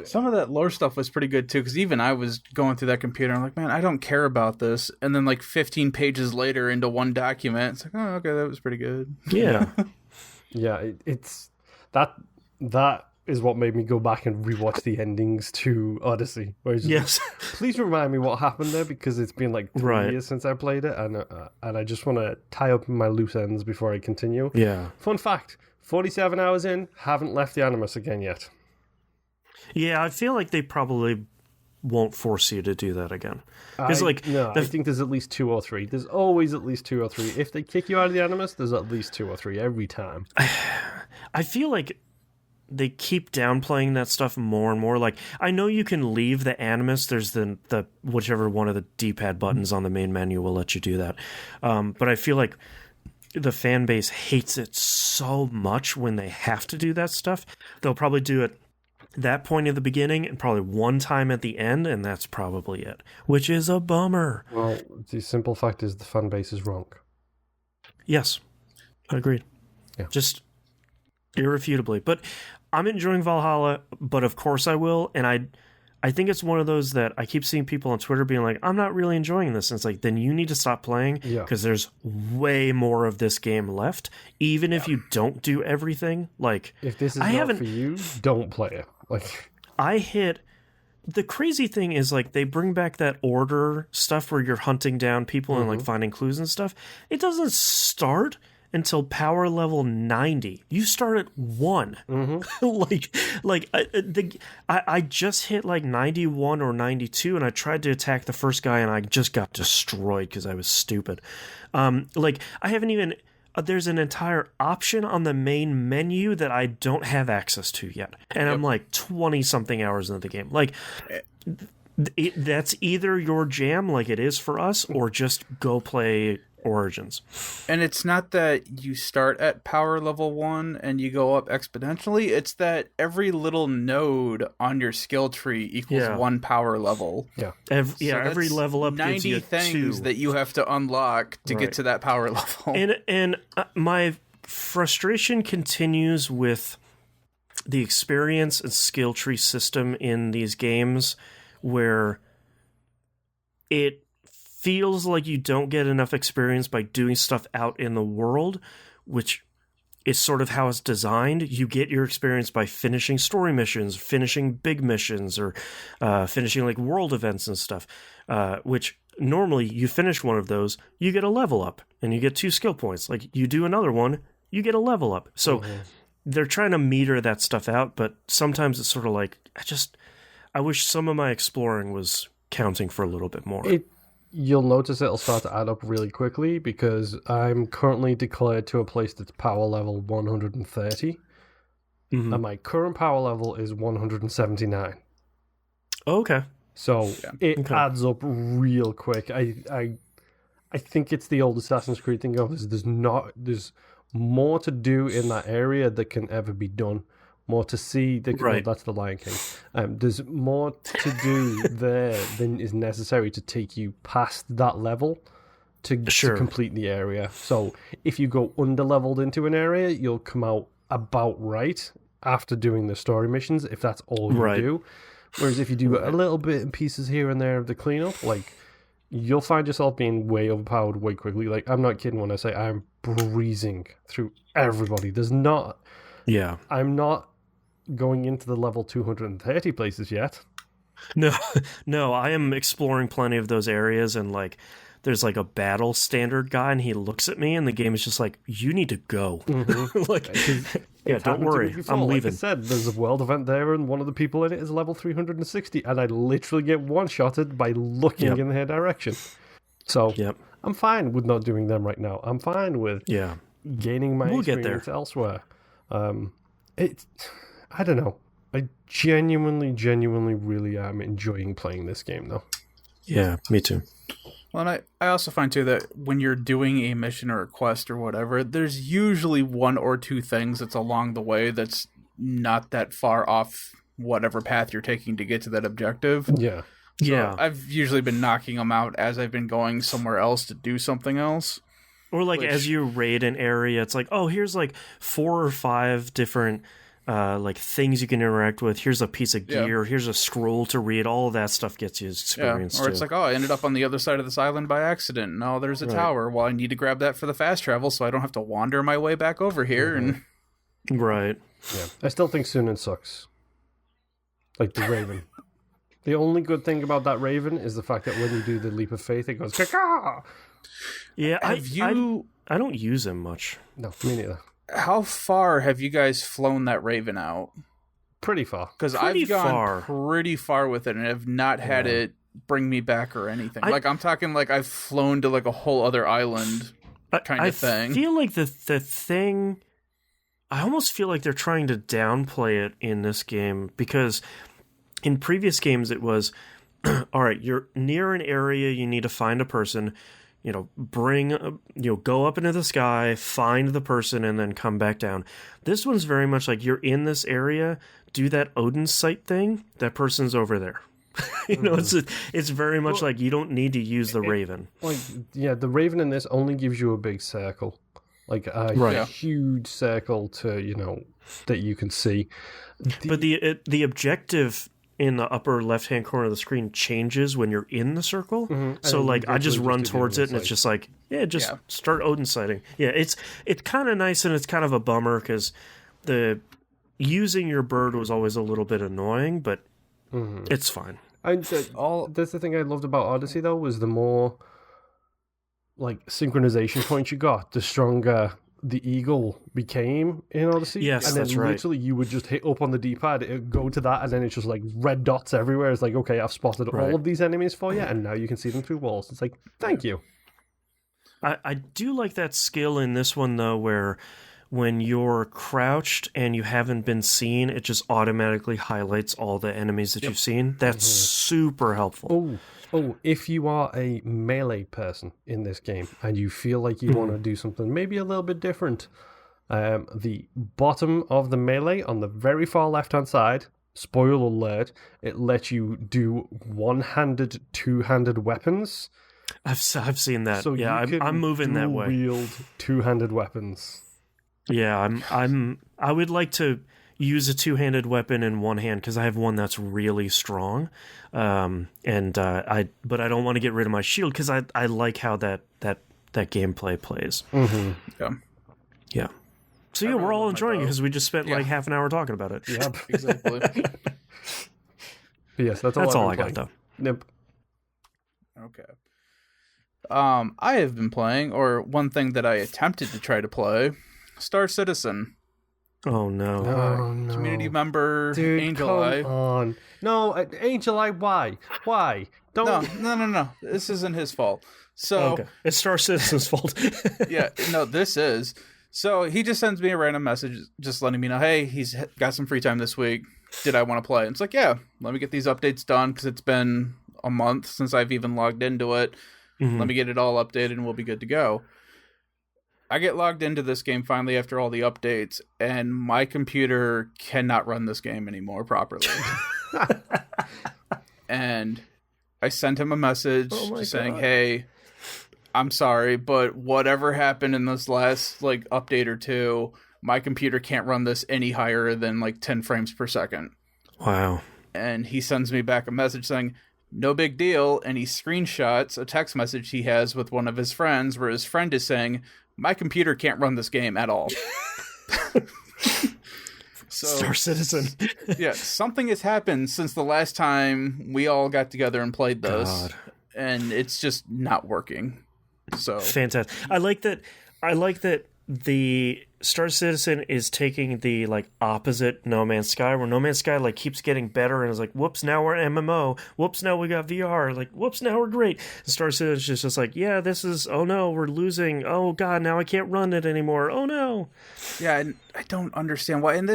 Some of that lore stuff was pretty good too, because even I was going through that computer, and I'm like, man, I don't care about this, and then like 15 pages later into one document, it's like, oh, okay, that was pretty good. Yeah. Yeah, it's that is what made me go back and rewatch the endings to Odyssey. Yes. Please remind me what happened there, because it's been like 3 years since I played it, and I just want to tie up my loose ends before I continue. Yeah. Fun fact, 47 hours in, haven't left the Animus again yet. Yeah, I feel like they probably won't force you to do that again. I think there's at least 2 or 3. There's always at least 2 or 3. If they kick you out of the Animus, there's at least 2 or 3 every time. I feel like they keep downplaying that stuff more and more. Like, I know you can leave the Animus. There's the whichever one of the D-pad buttons on the main menu will let you do that. But I feel like the fan base hates it so much when they have to do that stuff. They'll probably do it that point at the beginning and probably one time at the end, and that's probably it, which is a bummer. Well, the simple fact is the fan base is wrong. Yes, agreed. Yeah. Just irrefutably. But I'm enjoying Valhalla, but of course I will, and I think it's one of those that I keep seeing people on Twitter being like, I'm not really enjoying this. And it's like, then you need to stop playing, because there's way more of this game left, even if you don't do everything. Like, if this is not for you, don't play it. Like, the crazy thing is, like, they bring back that order stuff where you're hunting down people and like finding clues and stuff. It doesn't start until power level 90. You start at 1. I just hit like 91 or 92, and I tried to attack the first guy, and I just got destroyed because I was stupid. I haven't even there's an entire option on the main menu that I don't have access to yet. And I'm like 20-something hours into the game. Like, that's either your jam, like it is for us, or just go play Origins. And it's not that you start at power level 1 and you go up exponentially. It's that every little node on your skill tree equals 1 power level. Yeah. Every level up 90 gives you things 2. that you have to unlock to get to that power level. And my frustration continues with the experience and skill tree system in these games, where it feels like you don't get enough experience by doing stuff out in the world, which is sort of how it's designed. You get your experience by finishing story missions, finishing big missions, or finishing like world events and stuff, which normally you finish one of those, you get a level up and you get 2 skill points. Like, you do another one, you get a level up. So they're trying to meter that stuff out, but sometimes it's sort of like, I wish some of my exploring was counting for a little bit more. You'll notice it'll start to add up really quickly, because I'm currently declared to a place that's power level 130, and my current power level is 179. Okay. So it adds up real quick. I think it's the old Assassin's Creed thing of there's more to do in that area that can ever be done. More to see. That's the Lion King. There's more to do there than is necessary to take you past that level to complete the area. So if you go under-leveled into an area, you'll come out about right after doing the story missions, if that's all you do. Whereas if you do a little bit in pieces here and there of the cleanup, like, you'll find yourself being way overpowered way quickly. Like, I'm not kidding when I say I'm breezing through everybody. I'm not going into the level 230 places yet. No, I am exploring plenty of those areas, and like, there's like a battle standard guy, and he looks at me, and the game is just like, you need to go. Like, don't worry, I'm leaving. Like I said, there's a world event there, and one of the people in it is level 360, and I literally get one-shotted by looking in their direction. So I'm fine with not doing them right now. I'm fine with gaining my experience elsewhere. I don't know. I genuinely really am enjoying playing this game, though. Yeah, me too. Well, and I also find, too, that when you're doing a mission or a quest or whatever, there's usually 1 or 2 things that's along the way that's not that far off whatever path you're taking to get to that objective. So I've usually been knocking them out as I've been going somewhere else to do something else. Or like, as you raid an area, it's like, oh, here's like 4 or 5 different like things you can interact with. Here's a piece of gear. Here's a scroll to read. All of that stuff gets you experience. Or it's like, oh, I ended up on the other side of this island by accident. No, there's a tower. Well, I need to grab that for the fast travel, so I don't have to wander my way back over here. And right. Yeah, I still think Sunan sucks. Like the Raven. The only good thing about that Raven is the fact that when you do the leap of faith, it goes caca. Yeah, I don't use him much. No, me neither. How far have you guys flown that Raven out? Pretty far. Because I've gone pretty far with it and have not had it bring me back or anything. I'm talking like I've flown to like a whole other island kind of thing. I feel like the thing... I almost feel like they're trying to downplay it in this game, because in previous games it was, all right, you're near an area, you need to find a person... go up into the sky, find the person, and then come back down. This one's very much like, you're in this area, do that Odin sight thing, that person's over there. It's very much like you don't need to use the Raven. The Raven in this only gives you a big circle. Like a huge circle to, that you can see. But the objective in the upper left-hand corner of the screen changes when you're in the circle. So, like, I just run towards it, and it's just like, start Odin sighting. Yeah, it's kind of nice, and it's kind of a bummer, because the using your bird was always a little bit annoying, but it's fine. That's the thing I loved about Odyssey, though, was the more, like, synchronization points you got, the stronger the eagle became in Odyssey. Yes, and then that's right. Literally you would just hit up on the D-pad, it would go to that, and then it's just like red dots everywhere. It's like, okay, I've spotted all of these enemies for you, and now you can see them through walls. It's like, thank you. I do like that skill in this one, though, where when you're crouched and you haven't been seen, it just automatically highlights all the enemies that you've seen. That's super helpful. Oh, if you are a melee person in this game and you feel like you want to do something maybe a little bit different, the bottom of the melee on the very far left-hand side, spoiler alert, it lets you do one-handed, two-handed weapons. I've seen that. So yeah, I'm moving that way. Wield two-handed weapons. Yeah, I would like to use a two-handed weapon in one hand because I have one that's really strong, but I don't want to get rid of my shield because I like how that gameplay plays. Mm-hmm. Yeah. So yeah, we're all enjoying it because we just spent like half an hour talking about it. Yep, Exactly. But yes, that's all I got though. Yep. Okay. I have been playing, or one thing that I attempted to try to play, Star Citizen. Oh no! No. Community member Dude, Angel come Eye. on. No, Angel Eye, why? Why? Don't. No. This isn't his fault. So Okay. It's Star Citizen's fault. yeah, no, this is. So he just sends me a random message, just letting me know, hey, he's got some free time this week. Did I want to play? And it's like, yeah, let me get these updates done because it's been a month since I've even logged into it. Let me get it all updated and we'll be good to go. I get logged into this game finally after all the updates, and my computer cannot run this game anymore properly. And I sent him a message just saying, hey, I'm sorry, but whatever happened in this last update or two, my computer can't run this any higher than 10 frames per second. Wow. And he sends me back a message saying, no big deal, and he screenshots a text message he has with one of his friends where his friend is saying, my computer can't run this game at all. So, Star Citizen. Yeah, something has happened since the last time we all got together and played this, and it's just not working. So fantastic. I like that the Star Citizen is taking the opposite No Man's Sky, where No Man's Sky keeps getting better and is whoops, now we're MMO. Whoops, now we got VR. Whoops, now we're great. And Star Citizen is just yeah, this is, oh no, we're losing. Oh god, now I can't run it anymore. Oh no. Yeah, and I don't understand why. And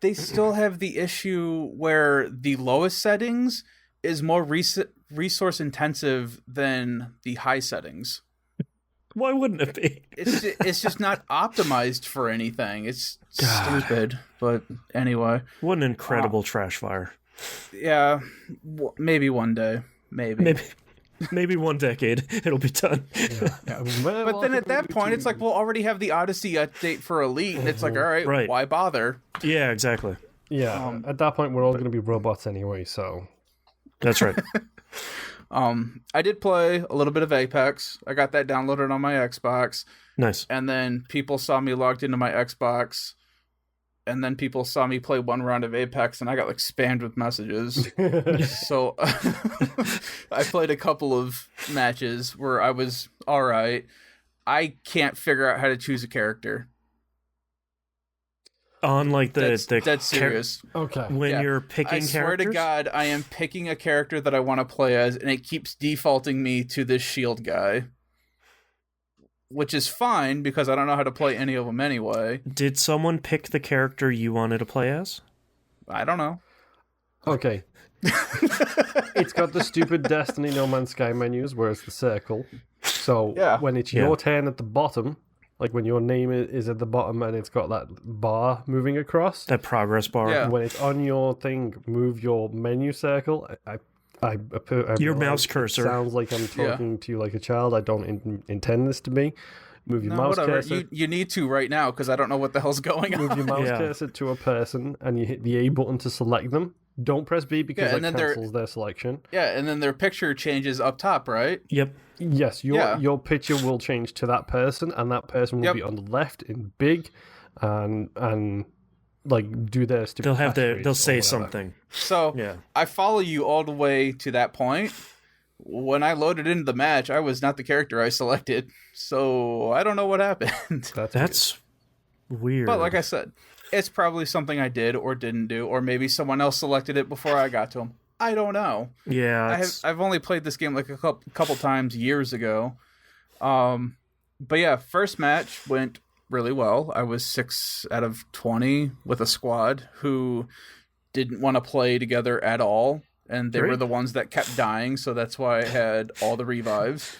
they still have the issue where the lowest settings is more resource intensive than the high settings. Why wouldn't it be? It's just not optimized for anything. It's stupid. But anyway. What an incredible trash fire. Yeah. Maybe one day. Maybe one decade it'll be done. Yeah. But then at that point, it's we'll already have the Odyssey update for Elite. And it's all right, why bother? Yeah, exactly. Yeah, at that point, we're all going to be robots anyway, so. That's right. I did play a little bit of Apex. I got that downloaded on my Xbox. Nice. And then people saw me logged into my Xbox. And then people saw me play one round of Apex, and I got spammed with messages. So I played a couple of matches where I was all right. I can't figure out how to choose a character. On that's serious. Okay. When you're picking characters? I swear to God, I am picking a character that I want to play as, and it keeps defaulting me to this shield guy. Which is fine, because I don't know how to play any of them anyway. Did someone pick the character you wanted to play as? I don't know. Okay. It's got the stupid Destiny No Man's Sky menus where it's the circle. So when it's your turn at the bottom, when your name is at the bottom and it's got that bar moving across. That progress bar. Yeah. When it's on your thing, move your menu circle. Your mouse cursor. Sounds like I'm talking to you like a child. I don't intend this to be. Move your mouse cursor. You need to right now because I don't know what the hell's going on. Move your mouse cursor to a person and you hit the A button to select them. Don't press B because it cancels their selection. Yeah, and then their picture changes up top, right? Yep. Yes, your picture will change to that person, and that person will be on the left in big, and do their stupid. They'll say something. So I follow you all the way to that point. When I loaded into the match, I was not the character I selected, so I don't know what happened. That's weird. But like I said, it's probably something I did or didn't do, or maybe someone else selected it before I got to him. I don't know. Yeah, I've only played this game a couple times years ago. But yeah, first match went really well. I was 6 out of 20 with a squad who didn't want to play together at all. And they were the ones that kept dying, so that's why I had all the revives.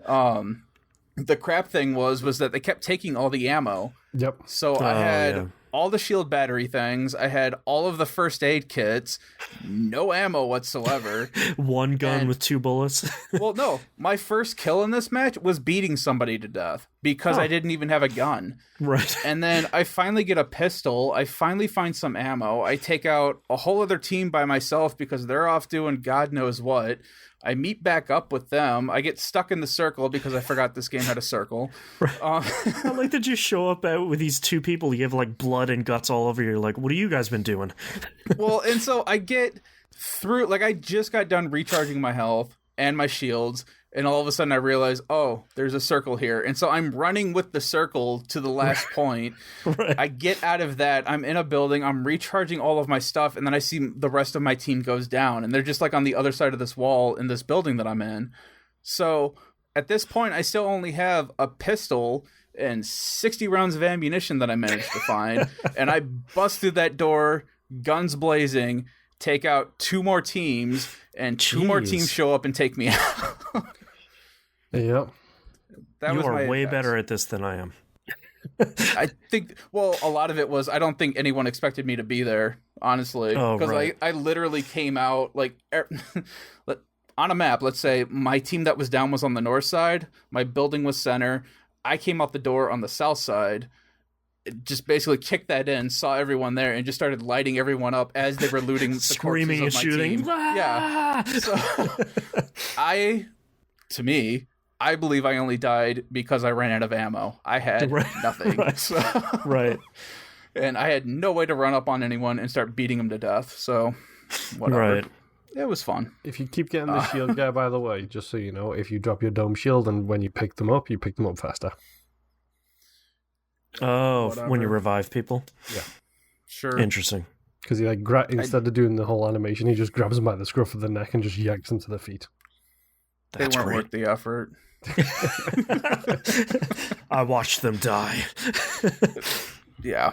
The crap thing was that they kept taking all the ammo. Yep. So I had all the shield battery things. I had all of the first aid kits. No ammo whatsoever. One gun with 2 bullets. Well, no. My first kill in this match was beating somebody to death because I didn't even have a gun. Right. And then I finally get a pistol. I finally find some ammo. I take out a whole other team by myself because they're off doing God knows what. I meet back up with them. I get stuck in the circle because I forgot this game had a circle. Right. I like that you show up out with these 2 people. You have like blood and guts all over you. You're like, what have you guys been doing? Well, and so I get through, like I just got done recharging my health and my shields. And all of a sudden I realize, oh, there's a circle here. And so I'm running with the circle to the last point. Right. I get out of that. I'm in a building. I'm recharging all of my stuff. And then I see the rest of my team goes down. And they're just like on the other side of this wall in this building that I'm in. So at this point, I still only have a pistol and 60 rounds of ammunition that I managed to find. And I bust through that door, guns blazing, take out 2 more teams. And 2 more teams show up and take me out. Yep. You are way better at this than I am. I think, well, a lot of it was, I don't think anyone expected me to be there, honestly. Because I literally came out, like, on a map, let's say my team that was down was on the north side, my building was center, I came out the door on the south side, just basically kicked that in, saw everyone there, and just started lighting everyone up as they were looting the screaming and shooting. Yeah. So, to me, I believe I only died because I ran out of ammo. I had nothing. Right. So, right. And I had no way to run up on anyone and start beating them to death. So, whatever. Right. It was fun. If you keep getting the shield guy, by the way, just so you know, if you drop your dome shield and when you pick them up faster. Oh, when you revive people? Yeah. Sure. Interesting. Because he instead of doing the whole animation, he just grabs them by the scruff of the neck and just yanks them to the feet. They weren't worth the effort. I watched them die. Yeah.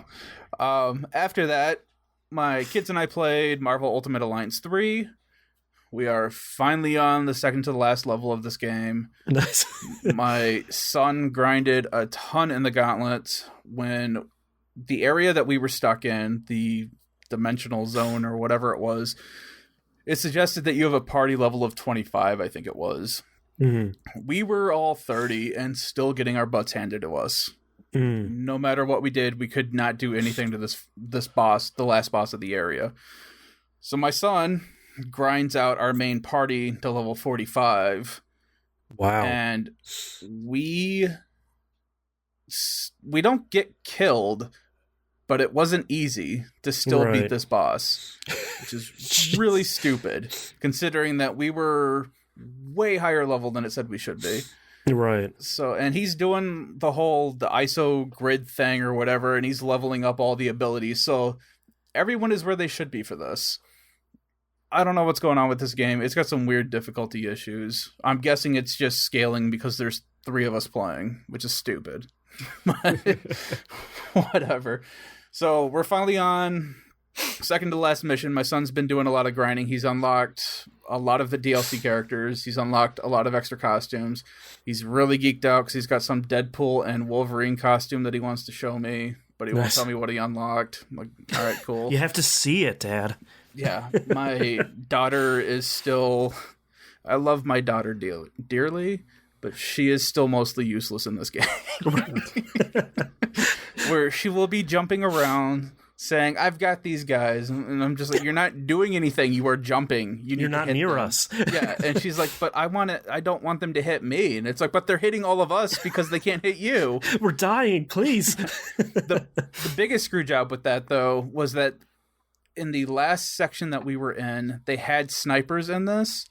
After that, my kids and I played Marvel Ultimate Alliance 3. We are finally on the second to the last level of this game. Nice. My son grinded a ton in the gauntlets when the area that we were stuck in, the dimensional zone or whatever it was, it suggested that you have a party level of 25, I think it was. Mm-hmm. We were all 30 and still getting our butts handed to us. No matter what we did, we could not do anything to this boss, the last boss of the area. So my son grinds out our main party to level 45. Wow. And we don't get killed, but it wasn't easy to still beat this boss, which is really stupid, considering that we were way higher level than it said we should be. Right. So, and he's doing the ISO grid thing or whatever, and he's leveling up all the abilities. So everyone is where they should be for this. I don't know what's going on with this game. It's got some weird difficulty issues. I'm guessing it's just scaling because there's 3 of us playing, which is stupid. But whatever. So we're finally on second to last mission. My son's been doing a lot of grinding. He's unlocked a lot of the DLC characters. He's unlocked a lot of extra costumes. He's really geeked out because he's got some Deadpool and Wolverine costume that he wants to show me, but he won't tell me what he unlocked. I'm like, all right, cool. You have to see it, Dad. Yeah, my daughter is still... I love my daughter dearly, but she is still mostly useless in this game. Where she will be jumping around saying, I've got these guys, and I'm just like, you're not doing anything, you are jumping. You're not near us. Yeah, and she's like, but I don't want them to hit me. And it's like, but they're hitting all of us because they can't hit you. We're dying, please. The biggest screw job with that, though, was that in the last section that we were in, they had snipers in this,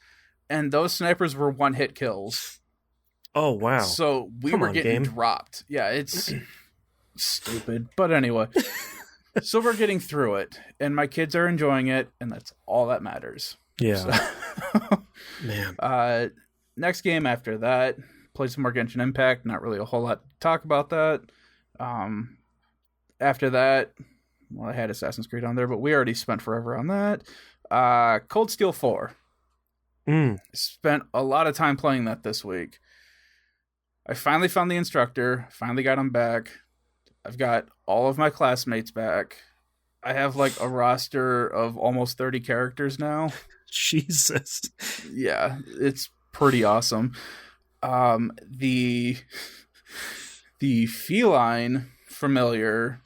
and those snipers were one-hit kills. Oh, wow. So we were getting dropped. Yeah, it's stupid. But anyway, so we're getting through it, and my kids are enjoying it, and that's all that matters. Yeah. So, Man. Next game after that, played some more Genshin Impact. Not really a whole lot to talk about that. After that, well, I had Assassin's Creed on there, but we already spent forever on that. Cold Steel 4. Spent a lot of time playing that this week. I finally found the instructor. Finally got him back. I've got all of my classmates back. I have like a roster of almost 30 characters now. Jesus. Yeah, it's pretty awesome. The feline familiar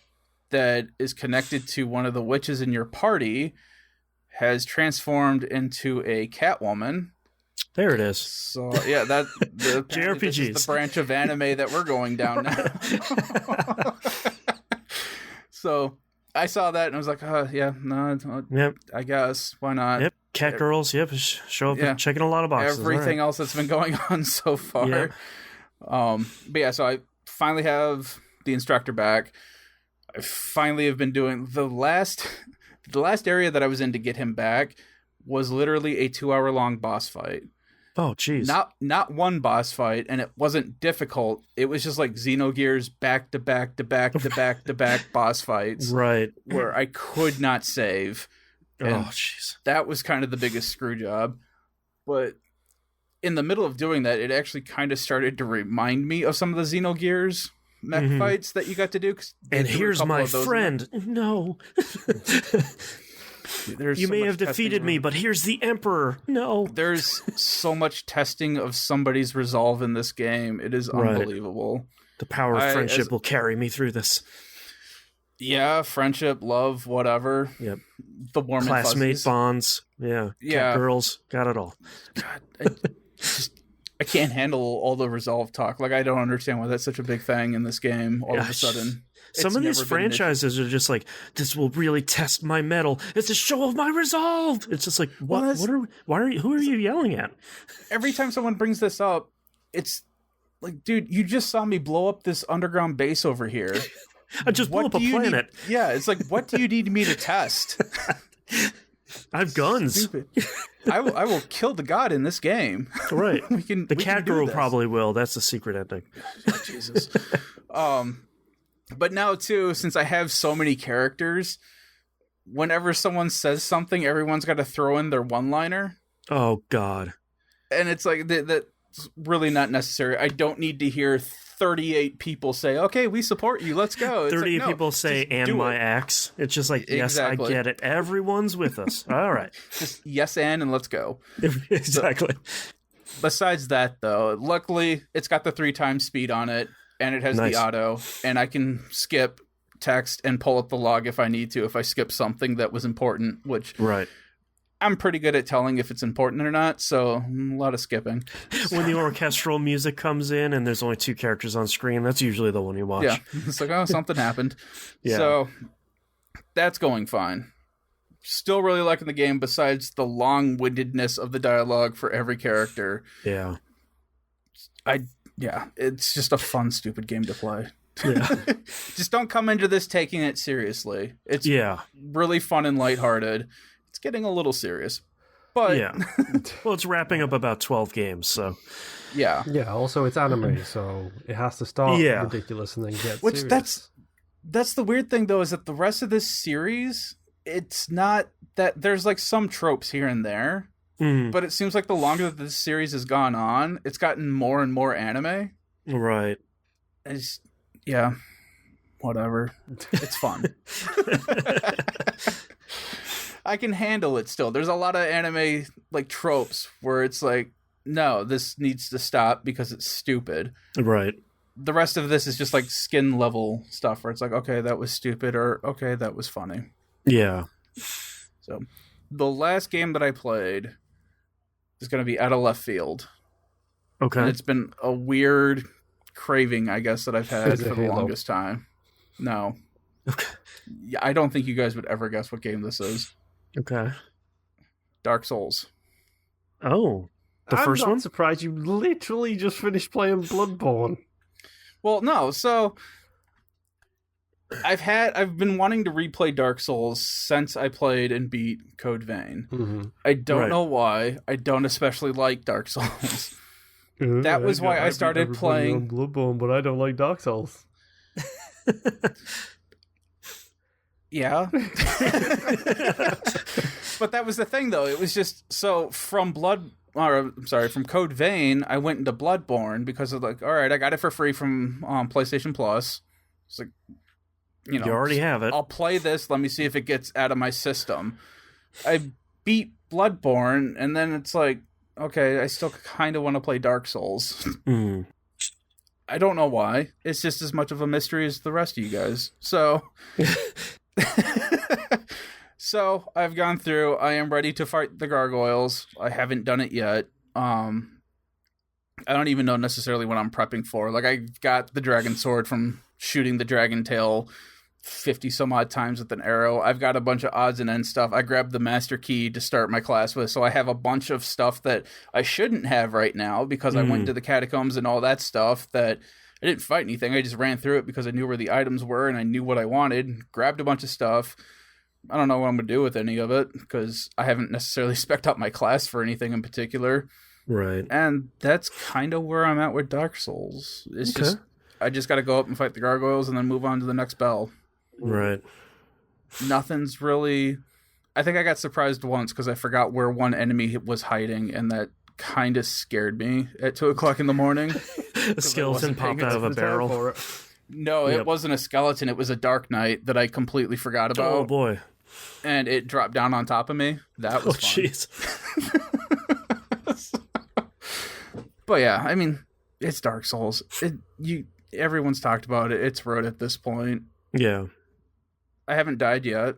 that is connected to one of the witches in your party has transformed into a Catwoman. There it is. So yeah, that the JRPGs. This is the branch of anime that we're going down now. So I saw that and I was like, yeah, no, Yep. I guess why not? Yep. Cat girls. Yep. Show up and checking a lot of boxes. Everything else that's been going on so far. Yep. But yeah, so I finally have the instructor back. I finally have been doing the last area that I was in to get him back was literally a 2-hour-long boss fight. Oh, jeez. Not one boss fight, and it wasn't difficult. It was just like Xenogears back to back to back to back to back boss fights. Right. Where I could not save. And oh, jeez. that was kind of the biggest screw job. But in the middle of doing that, it actually kind of started to remind me of some of the Xenogears mech fights that you got to do. And here's my friend. No. You may have defeated me, but here's the Emperor. No. There's so much testing of somebody's resolve in this game. It is unbelievable. The power of friendship will carry me through this. Yeah, friendship, love, whatever. Yep. The warm classmate and bonds. Yeah. Cat girls. Got it all. God, I can't handle all the resolve talk. Like, I don't understand why that's such a big thing in this game all of a sudden. Some of these franchises are just like, this will really test my mettle. It's a show of my resolve. It's just like, who are you yelling at? Every time someone brings this up, it's like, dude, you just saw me blow up this underground base over here. I just blew up a planet. It's like, what do you need me to test? I have guns. Stupid. I will kill the god in this game. Right. The cat girl probably will. That's the secret ending. Oh, Jesus. But now, too, since I have so many characters, whenever someone says something, everyone's got to throw in their one-liner. Oh, God. And it's like, that's really not necessary. I don't need to hear 38 people say, okay, we support you, let's go. It's 38 people say, and my axe. It's just like, yes, I get it. Everyone's with us. All right. Just yes, and let's go. Exactly. So, besides that, though, luckily, it's got the 3x speed on it. And it has the auto, and I can skip text and pull up the log if I need to, if I skip something that was important, which I'm pretty good at telling if it's important or not, so a lot of skipping. When the orchestral music comes in and there's only 2 characters on screen, that's usually the one you watch. Yeah, it's like, oh, something happened. So that's going fine. Still really liking the game, besides the long-windedness of the dialogue for every character. Yeah. Yeah, it's just a fun, stupid game to play. Yeah. Just don't come into this taking it seriously. It's really fun and lighthearted. It's getting a little serious. But well, it's wrapping up about 12 games, so. Yeah. Yeah, also it's anime, so it has to start ridiculous and then get serious. That's the weird thing, though, is that the rest of this series, it's not that there's like some tropes here and there. But it seems like the longer that this series has gone on, it's gotten more and more anime. Right. Whatever. It's fun. I can handle it still. There's a lot of anime like tropes where it's like, no, this needs to stop because it's stupid. Right. The rest of this is just like skin level stuff where it's like, okay, that was stupid, or okay, that was funny. Yeah. So the last game that I played is going to be out of left field. Okay. And it's been a weird craving, I guess, that I've had for the longest time. No. Okay. Yeah, I don't think you guys would ever guess what game this is. Okay. Dark Souls. Oh. The first one? I'm surprised you literally just finished playing Bloodborne. Well, no, so I've been wanting to replay Dark Souls since I played and beat Code Vein. Mm-hmm. I don't know why. I don't especially like Dark Souls. That was why I started playing Bloodborne, but I don't like Dark Souls. Yeah. But that was the thing, though. It was just so from Code Vein, I went into Bloodborne because of like, all right, I got it for free from PlayStation Plus. It's like, you already have it. I'll play this. Let me see if it gets out of my system. I beat Bloodborne, and then it's like, okay, I still kind of want to play Dark Souls. I don't know why. It's just as much of a mystery as the rest of you guys. So, so I've gone through. I am ready to fight the gargoyles. I haven't done it yet. I don't even know necessarily what I'm prepping for. Like, I got the dragon sword from shooting the dragon tail 50 some odd times with an arrow. I've got a bunch of odds and ends stuff. I grabbed the master key to start my class with, so I have a bunch of stuff that I shouldn't have right now because I went to the catacombs and all that stuff that I didn't fight anything. I just ran through it because I knew where the items were and I knew what I wanted. Grabbed a bunch of stuff. I don't know what I'm going to do with any of it because I haven't necessarily spec'd out my class for anything in particular. Right. And that's kind of where I'm at with Dark Souls. It's just, I just got to go up and fight the gargoyles and then move on to the next bell. Right. Nothing's really... I think I got surprised once because I forgot where one enemy was hiding, and that kind of scared me at 2 o'clock in the morning. A skeleton popped out of a barrel. No, it wasn't a skeleton. It was a Dark Knight that I completely forgot about. Oh, boy. And it dropped down on top of me. That was fun. Jeez. But yeah, I mean, it's Dark Souls. Everyone's talked about it. It's road at this point. Yeah. I haven't died yet.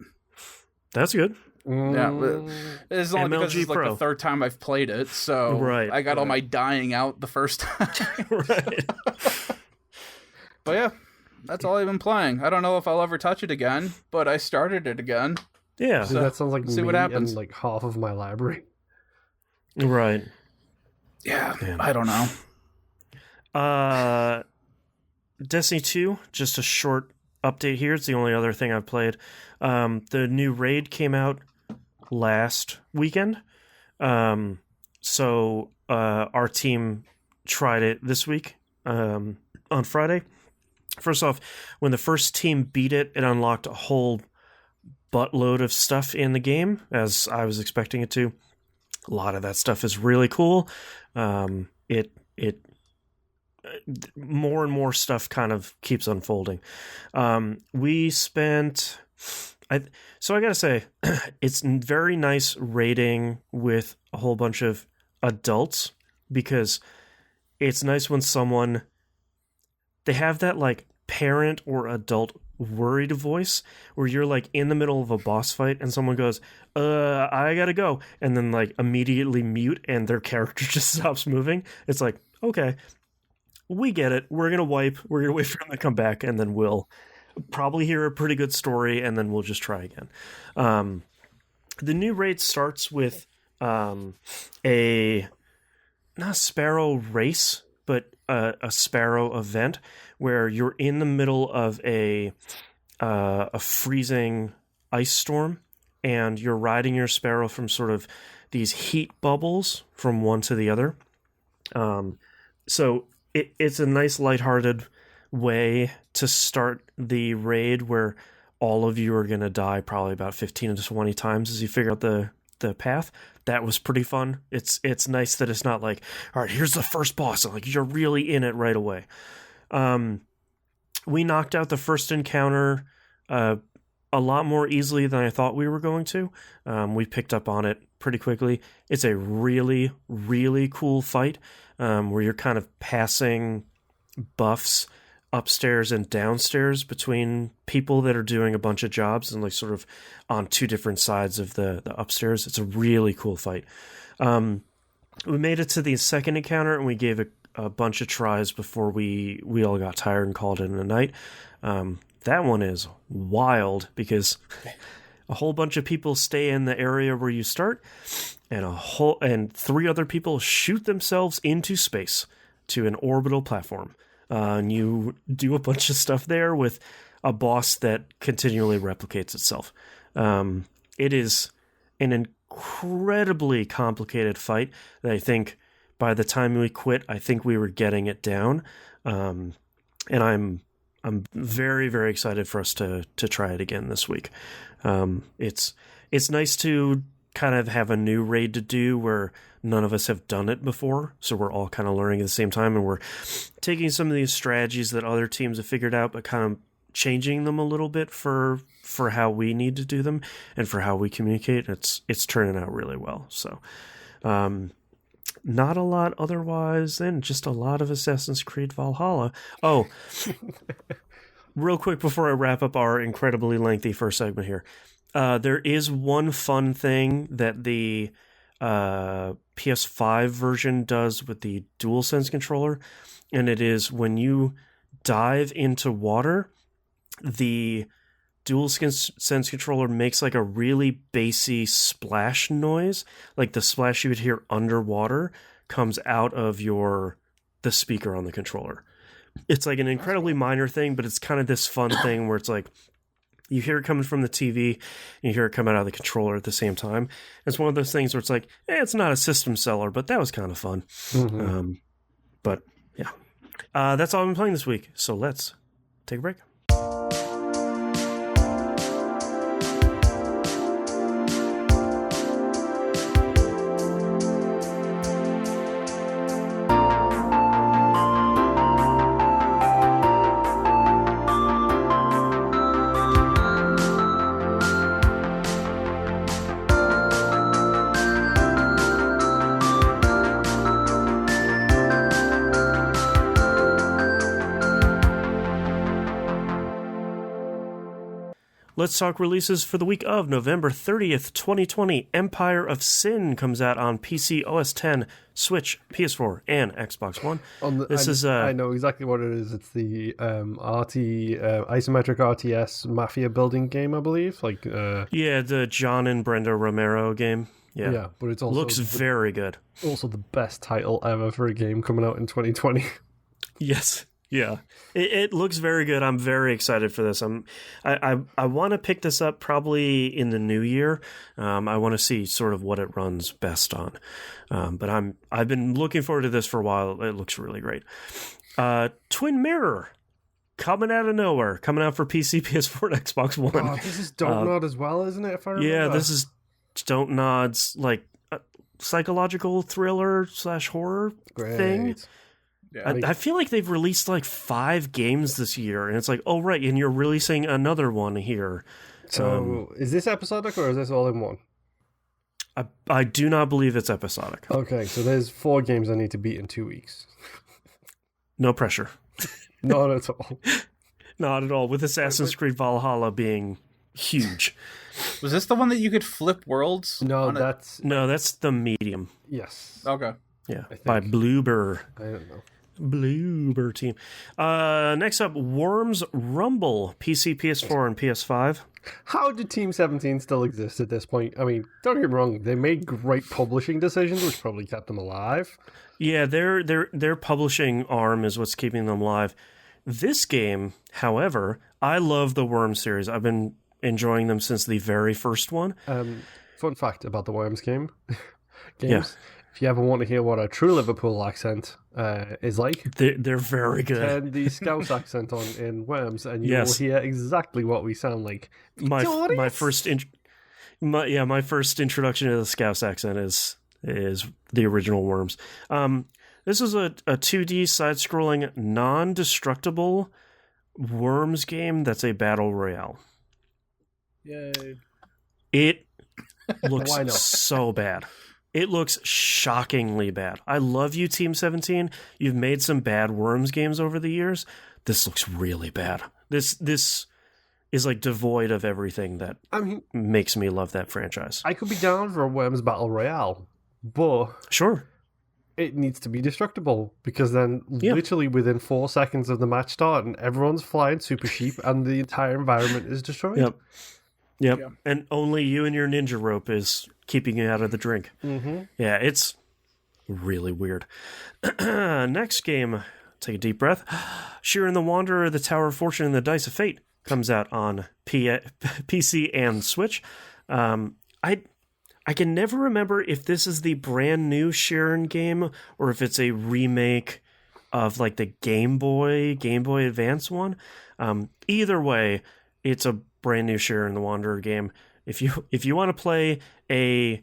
That's good. Yeah, it's only because it's like Pro. the third time I've played it, so I got all my dying out the first time. Right. But yeah, that's all I've been playing. I don't know if I'll ever touch it again, but I started it again. Yeah. So that sounds like see me what happens. and like half of my library. Right. Yeah, I don't know. Destiny 2, just a short update here. It's the only other thing I've played. The new raid came out last weekend. So our team tried it this week on Friday. First off, when the first team beat it, it unlocked a whole buttload of stuff in the game, as I was expecting it to. A lot of that stuff is really cool. It more and more stuff kind of keeps unfolding. We spent... So I gotta say, it's very nice raiding with a whole bunch of adults, because it's nice when someone... They have that, like, parent or adult worried voice where you're, like, in the middle of a boss fight and someone goes, I gotta go, and then, like, immediately mute and their character just stops moving. It's like, okay, we get it. We're gonna wait for them to come back, and then we'll probably hear a pretty good story, and then we'll just try again. The new raid starts with not a sparrow race, but a sparrow event where you're in the middle of a freezing ice storm, and you're riding your sparrow from sort of these heat bubbles from one to the other. So it's a nice lighthearted way to start the raid, where all of you are going to die probably about 15 to 20 times as you figure out the path. That was pretty fun. It's nice that it's not like, all right, here's the first boss, and like you're really in it right away. We knocked out the first encounter a lot more easily than I thought we were going to. We picked up on it pretty quickly. It's a really, really cool fight, where you're kind of passing buffs upstairs and downstairs between people that are doing a bunch of jobs, and like sort of on two different sides of the upstairs. It's a really cool fight. We made it to the second encounter, and we gave a bunch of tries before we all got tired and called it a night. That one is wild because a whole bunch of people stay in the area where you start, and 3 other people shoot themselves into space to an orbital platform. And you do a bunch of stuff there with a boss that continually replicates itself. It is an incredibly complicated fight that I think by the time we quit, I think we were getting it down. And I'm very, very excited for us to try it again this week. It's nice to kind of have a new raid to do where none of us have done it before, so we're all kind of learning at the same time, and we're taking some of these strategies that other teams have figured out, but kind of changing them a little bit for how we need to do them and for how we communicate. It's turning out really well. So, not a lot otherwise than just a lot of Assassin's Creed Valhalla. Oh, real quick before I wrap up our incredibly lengthy first segment here. There is one fun thing that the PS5 version does with the DualSense controller, and it is when you dive into water, the DualSense controller makes like a really bassy splash noise, like the splash you would hear underwater comes out of the speaker on the controller. It's like an incredibly minor thing, but it's kind of this fun thing where it's like you hear it coming from the TV and you hear it coming out of the controller at the same time. It's one of those things where it's like, it's not a system seller, but that was kind of fun. Mm-hmm. But yeah, that's all I've been playing this week. So let's take a break. Let's talk releases for the week of November 30th, 2020. Empire of Sin comes out on PC, OS X, Switch, PS4, and Xbox One. I know exactly what it is. It's the isometric RTS mafia building game, I believe. The John and Brenda Romero game. Yeah, but it also looks very good. Also, the best title ever for a game coming out in 2020. Yes. Yeah, it looks very good. I'm very excited for this. I want to pick this up probably in the new year. I want to see sort of what it runs best on. But I've been looking forward to this for a while. It looks really great. Twin Mirror coming out of nowhere, coming out for PC, PS4, and Xbox One. Oh, this is Dontnod as well, isn't it? If I remember. Yeah, this is Dontnod's like psychological thriller / horror thing. Yeah. I feel like they've released like 5 games this year, and it's like, oh, right, and you're releasing another one here. So, is this episodic or is this all in one? I do not believe it's episodic. Okay, so there's 4 games I need to beat in 2 weeks. No pressure. Not at all. Not at all, with Assassin's Creed Valhalla being huge. Was this the one that you could flip worlds? No, that's the medium. Yes. Okay. Yeah, by Bloober. I don't know. Bloober team. Next up, Worms Rumble, PC, PS4, and PS5. How did Team 17 still exist at this point? I mean, don't get me wrong, they made great publishing decisions, which probably kept them alive. Yeah, their publishing arm is what's keeping them alive. This game, however, I love the Worms series. I've been enjoying them since the very first one. Fun fact about the Worms games. Yeah. If you ever want to hear what a true Liverpool accent is like, they're very good. Turn the Scouse accent on in Worms, and you will hear exactly what we sound like. My first introduction to the Scouse accent is the original Worms. This is a 2D side-scrolling, non-destructible Worms game that's a battle royale. Yay! It looks so bad. It looks shockingly bad. I love you, Team 17. You've made some bad Worms games over the years. This looks really bad. This is like devoid of everything that makes me love that franchise. I could be down for a Worms Battle Royale, but sure, it needs to be destructible, because then literally within 4 seconds of the match starting, everyone's flying super sheep and the entire environment is destroyed. Yep. And only you and your ninja rope is keeping you out of the drink. Mm-hmm. Yeah, it's really weird. Next game, take a deep breath. Shiren the Wanderer, the Tower of Fortune, and the Dice of Fate comes out on PC and Switch. I can never remember if this is the brand new Sharon game or if it's a remake of like the Game Boy Advance one. Either way, it's a brand new Sharon the Wanderer game. If you want to play a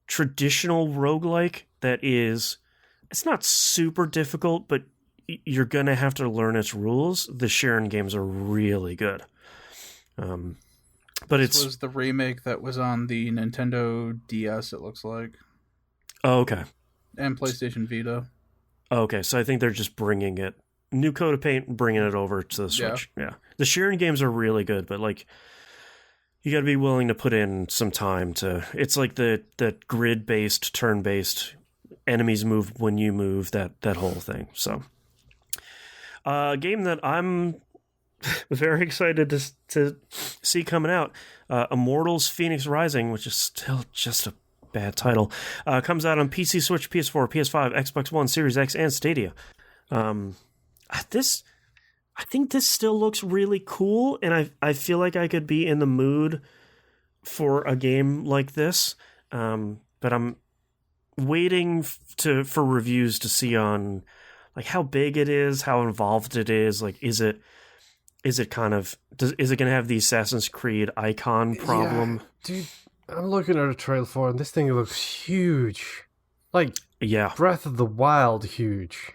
traditional roguelike it's not super difficult, but you're going to have to learn its rules. The Sharon games are really good. But this was the remake that was on the Nintendo DS, it looks like. Oh, okay. And PlayStation Vita. Okay, so I think they're just bringing it, new coat of paint, and bringing it over to the Switch. Yeah. The Sharon games are really good, but like, you got to be willing to put in some time to. It's like the grid-based, turn-based, enemies move when you move, that whole thing. So, a game that I'm very excited to see coming out, Immortals: Phoenix Rising, which is still just a bad title, comes out on PC, Switch, PS4, PS5, Xbox One, Series X, and Stadia. I think this still looks really cool, and I feel like I could be in the mood for a game like this. But I'm waiting for reviews to see on like how big it is, how involved it is. Like, is it going to have the Assassin's Creed icon problem? Yeah, dude, I'm looking at a trailer for it, and this thing looks huge. Like, Breath of the Wild huge.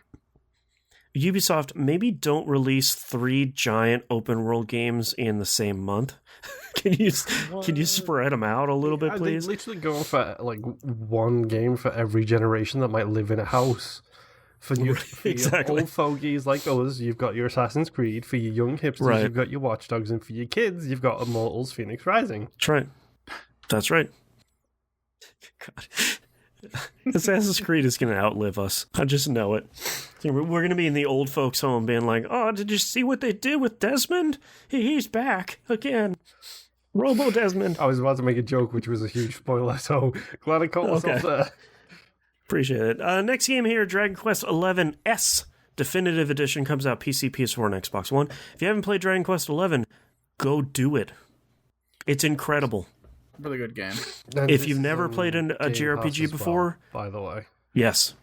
Ubisoft, maybe don't release 3 giant open world games in the same month. Can you spread them out a little bit, please? They're literally going for like one game for every generation that might live in a house. For your old fogies like us, you've got your Assassin's Creed. For your young hipsters, you've got your Watch Dogs, and for your kids, you've got Immortals: Phoenix Rising. That's right. God. Assassin's Creed is going to outlive us. I just know it. We're going to be in the old folks' home being like, oh, did you see what they did with Desmond? He's back again. Robo Desmond. I was about to make a joke, which was a huge spoiler, so glad I caught myself there. Appreciate it. Next game here, Dragon Quest XI S Definitive Edition, comes out PC, PS4, and Xbox One. If you haven't played Dragon Quest XI, go do it. It's incredible. Really good game. And if you've never played a JRPG before... by the way. Yes.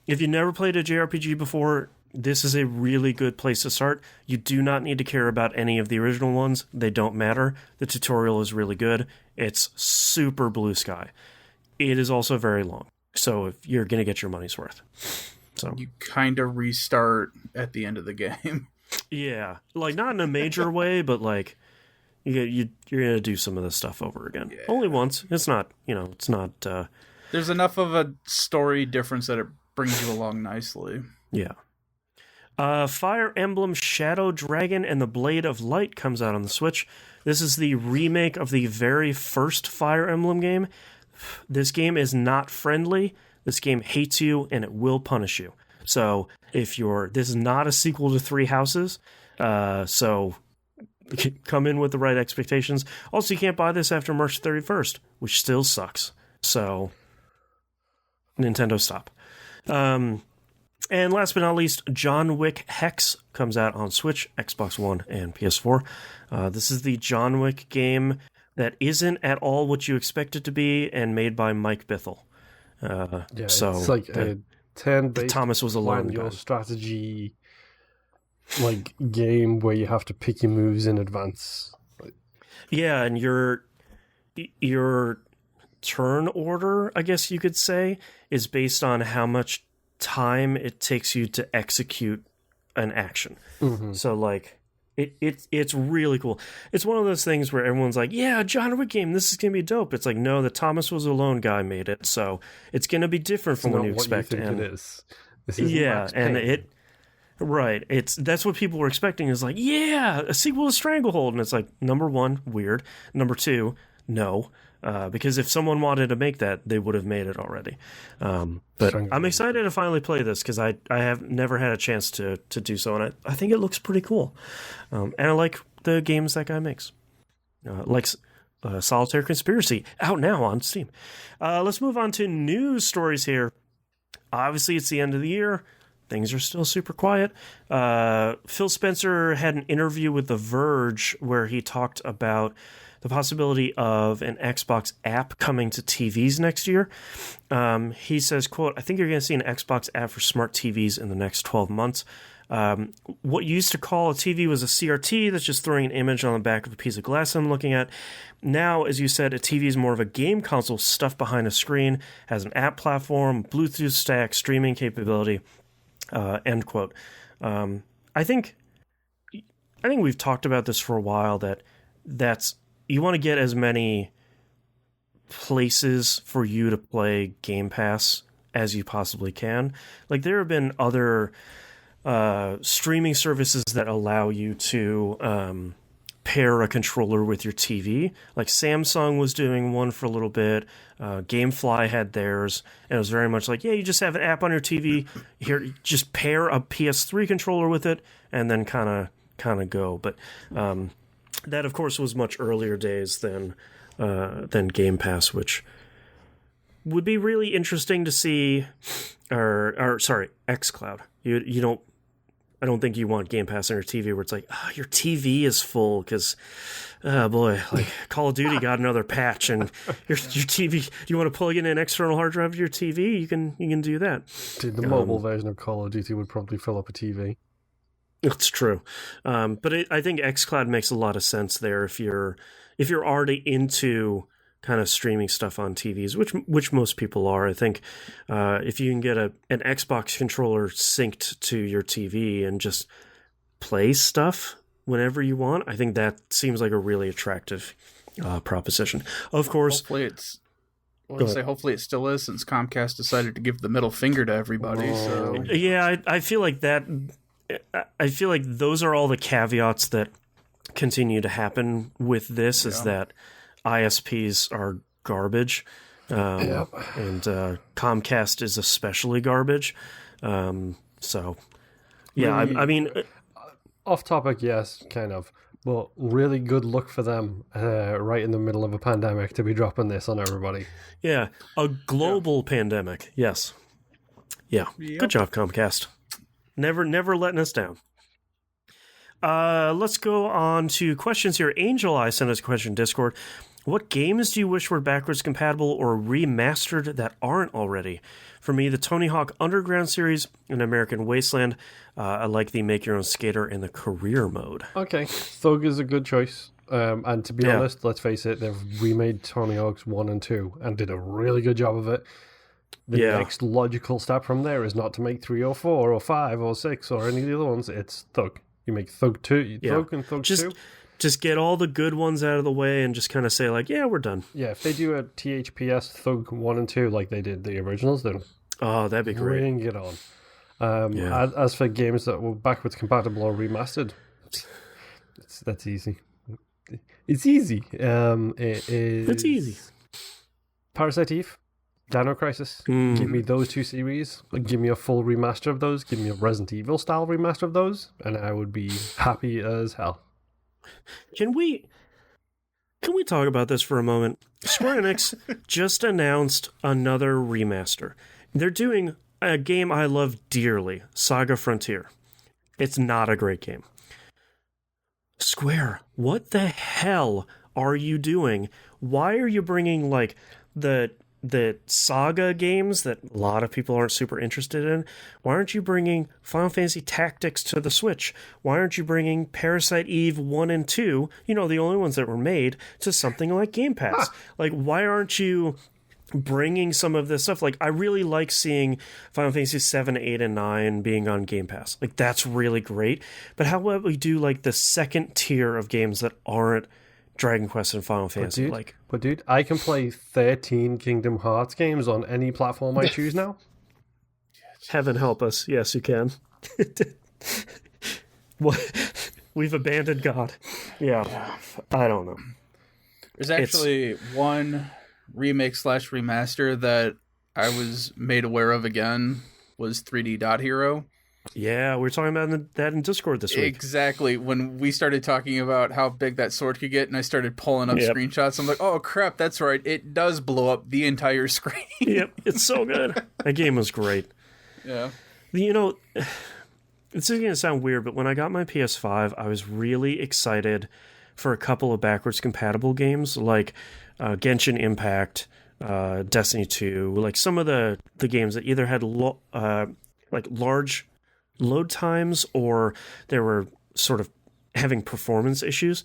If you've never played a JRPG before, this is a really good place to start. You do not need to care about any of the original ones. They don't matter. The tutorial is really good. It's super blue sky. It is also very long. So if you're going to get your money's worth. So you kind of restart at the end of the game. Yeah. Like, not in a major way, but like... You're going to do some of this stuff over again. Yeah. Only once. It's not, it's not... There's enough of a story difference that it brings you along nicely. Yeah. Fire Emblem Shadow Dragon and the Blade of Light comes out on the Switch. This is the remake of the very first Fire Emblem game. This game is not friendly. This game hates you, and it will punish you. So, this is not a sequel to Three Houses. So... come in with the right expectations. Also, you can't buy this after March 31st, which still sucks. So, Nintendo, stop. And last but not least, John Wick Hex comes out on Switch, Xbox One, and PS4. This is the John Wick game that isn't at all what you expect it to be, and made by Mike Bithell. So it's like a 10-based Thomas was alone. Your strategy... like game where you have to pick your moves in advance. Yeah, and your turn order, I guess you could say, is based on how much time it takes you to execute an action. Mm-hmm. So like it's really cool. It's one of those things where everyone's like, yeah, John Wick game, this is gonna be dope. It's like, no, the Thomas Was Alone guy made it, so it's gonna be different from what you expect. You think it is. This is Max Payne. Right. That's what people were expecting, is like, yeah, a sequel to Stranglehold. And it's like, number one, weird. Number two, no. Because if someone wanted to make that, they would have made it already. But I'm excited to finally play this, because I have never had a chance to do so. And I think it looks pretty cool. And I like the games that guy makes. Solitaire Conspiracy, out now on Steam. Let's move on to news stories here. Obviously, it's the end of the year. things are still super quiet. Phil Spencer had an interview with The Verge where he talked about the possibility of an Xbox app coming to TVs next year. He says, quote, "I think you're going to see an Xbox app for smart TVs in the next 12 months. What you used to call a TV was a CRT that's just throwing an image on the back of a piece of glass I'm looking at. Now, as you said, a TV is more of a game console stuffed behind a screen, has an app platform, Bluetooth stack, streaming capability," end quote. I think we've talked about this for a while, that's you want to get as many places for you to play Game Pass as you possibly can. Like, there have been other streaming services that allow you to pair a controller with your TV. Like, Samsung was doing one for a little bit. Gamefly had theirs, and it was very much like, yeah, you just have an app on your TV. Here, just pair a PS3 controller with it, and then kind of go. But that, of course, was much earlier days than Game Pass, which would be really interesting to see. Or sorry, xCloud. I don't think you want Game Pass on your TV where it's like, your TV is full because, boy, like Call of Duty got another patch, and your TV. You want to plug in an external hard drive to your TV? You can do that. Dude, the mobile version of Call of Duty would probably fill up a TV. It's true, but I think xCloud makes a lot of sense there if you're already into kind of streaming stuff on TVs, which most people are. I think if you can get an Xbox controller synced to your TV and just play stuff whenever you want, I think that seems like a really attractive proposition. Of course, hopefully it still is, since Comcast decided to give the middle finger to everybody. So yeah, I feel like that. I feel like those are all the caveats that continue to happen with this. Is that ISPs are garbage, and Comcast is especially garbage. So, yeah, really, I mean, off topic, yes, kind of. But really good luck for them right in the middle of a pandemic to be dropping this on everybody. Yeah, a global pandemic, yes. Yeah, Good job, Comcast. Never letting us down. Let's go on to questions here. Angel Eye sent us a question in Discord. What games do you wish were backwards compatible or remastered that aren't already? For me, the Tony Hawk Underground series and American Wasteland. I like the Make Your Own Skater and the Career mode. Okay, Thug is a good choice. And to be honest, let's face it, they've remade Tony Hawk's 1 and 2 and did a really good job of it. The next logical step from there is not to make 3 or 4 or 5 or 6 or any of the other ones. It's Thug. You make Thug 2, Thug and Thug 2. Just get all the good ones out of the way and just kind of say, like, yeah, we're done. Yeah, if they do a THPS Thug 1 and 2 like they did the originals, then that'd be great. Bring it on. As for games that were backwards compatible or remastered, that's easy. It's easy. It's easy. Parasite Eve, Dino Crisis. Give me those two series. Give me a full remaster of those. Give me a Resident Evil style remaster of those, and I would be happy as hell. Can we talk about this for a moment? Square Enix just announced another remaster. They're doing a game I love dearly, Saga Frontier. It's not a great game. Square, what the hell are you doing? Why are you bringing like the Saga games that a lot of people aren't super interested in? Why aren't you bringing Final Fantasy Tactics to the Switch? Why aren't you bringing Parasite Eve 1 and 2, the only ones that were made, to something like Game Pass? Like, why aren't you bringing some of this stuff? Like, I really like seeing Final Fantasy 7, 8, and 9 being on Game Pass. Like, that's really great. But how about we do, like, the second tier of games that aren't Dragon Quest and Final Fantasy? But dude, I can play 13 Kingdom Hearts games on any platform I choose now. Heaven help us. Yes, you can. We've abandoned God. Yeah. I don't know. There's actually one remake / remaster that I was made aware of again, was 3D Dot Hero. Yeah, we were talking about that in Discord this week. Exactly. When we started talking about how big that sword could get, and I started pulling up screenshots, I'm like, oh crap, that's right. It does blow up the entire screen. Yep, it's so good. That game was great. Yeah. You know, this is going to sound weird, but when I got my PS5, I was really excited for a couple of backwards compatible games like Genshin Impact, Destiny 2, like some of the games that either had like large load times or they were sort of having performance issues.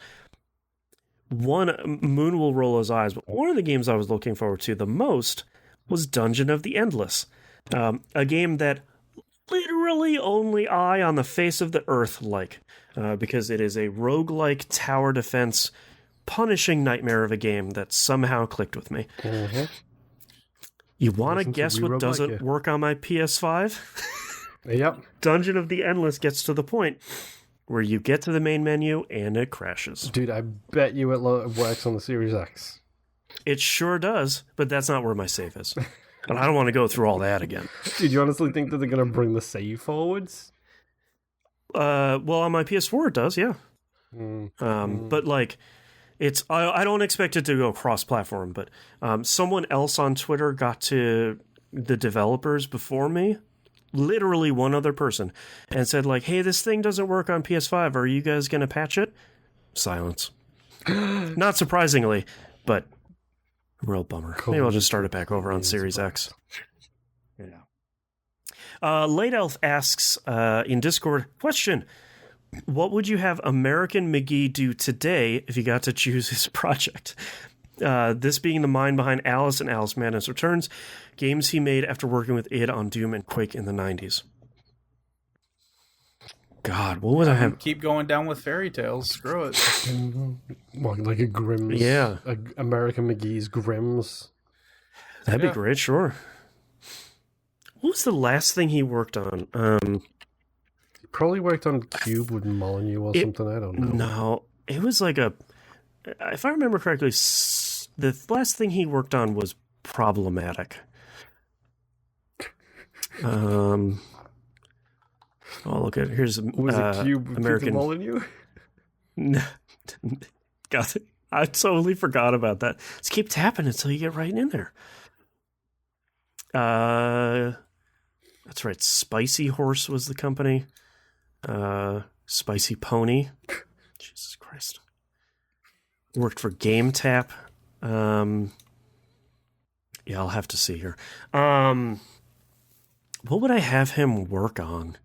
Moon will roll his eyes, but one of the games I was looking forward to the most was Dungeon of the Endless, a game that literally only I on the face of the earth like, because it is a roguelike tower defense punishing nightmare of a game that somehow clicked with me. Mm-hmm. You want to guess what doesn't work on my PS5? Yep. Dungeon of the Endless gets to the point where you get to the main menu and it crashes. Dude, I bet you it works on the Series X. It sure does, but that's not where my save is. And I don't want to go through all that again. Dude, you honestly think that they're going to bring the save forwards? Well, on my PS4 it does, yeah. But like, it's I don't expect it to go cross-platform, but someone else on Twitter got to the developers before me, literally one other person, and said like, hey, this thing doesn't work on PS5. Are you guys going to patch it? Silence. Not surprisingly, but real bummer. Cool. Maybe I'll just start it back over on Series X. Yeah. Late Elf asks in Discord, question, what would you have American McGee do today if he got to choose his project? This being the mind behind Alice and Alice Madness Returns, games he made after working with id on Doom and Quake in the 90s. God, what would I have? Keep going down with fairy tales. Screw it. What, like a Grimm's? Yeah. American McGee's Grimm's? That'd be great, sure. What was the last thing he worked on? He probably worked on Cube with Molyneux or something, I don't know. No, it was like if I remember correctly, the last thing he worked on was problematic. Oh, look at here's was it Cube American Molyneux? God, I totally forgot about that. Just keep tapping until you get right in there. That's right. Spicy Horse was the company. Spicy Pony. Jesus Christ. Worked for Game Tap. Yeah, I'll have to see here. What would I have him work on?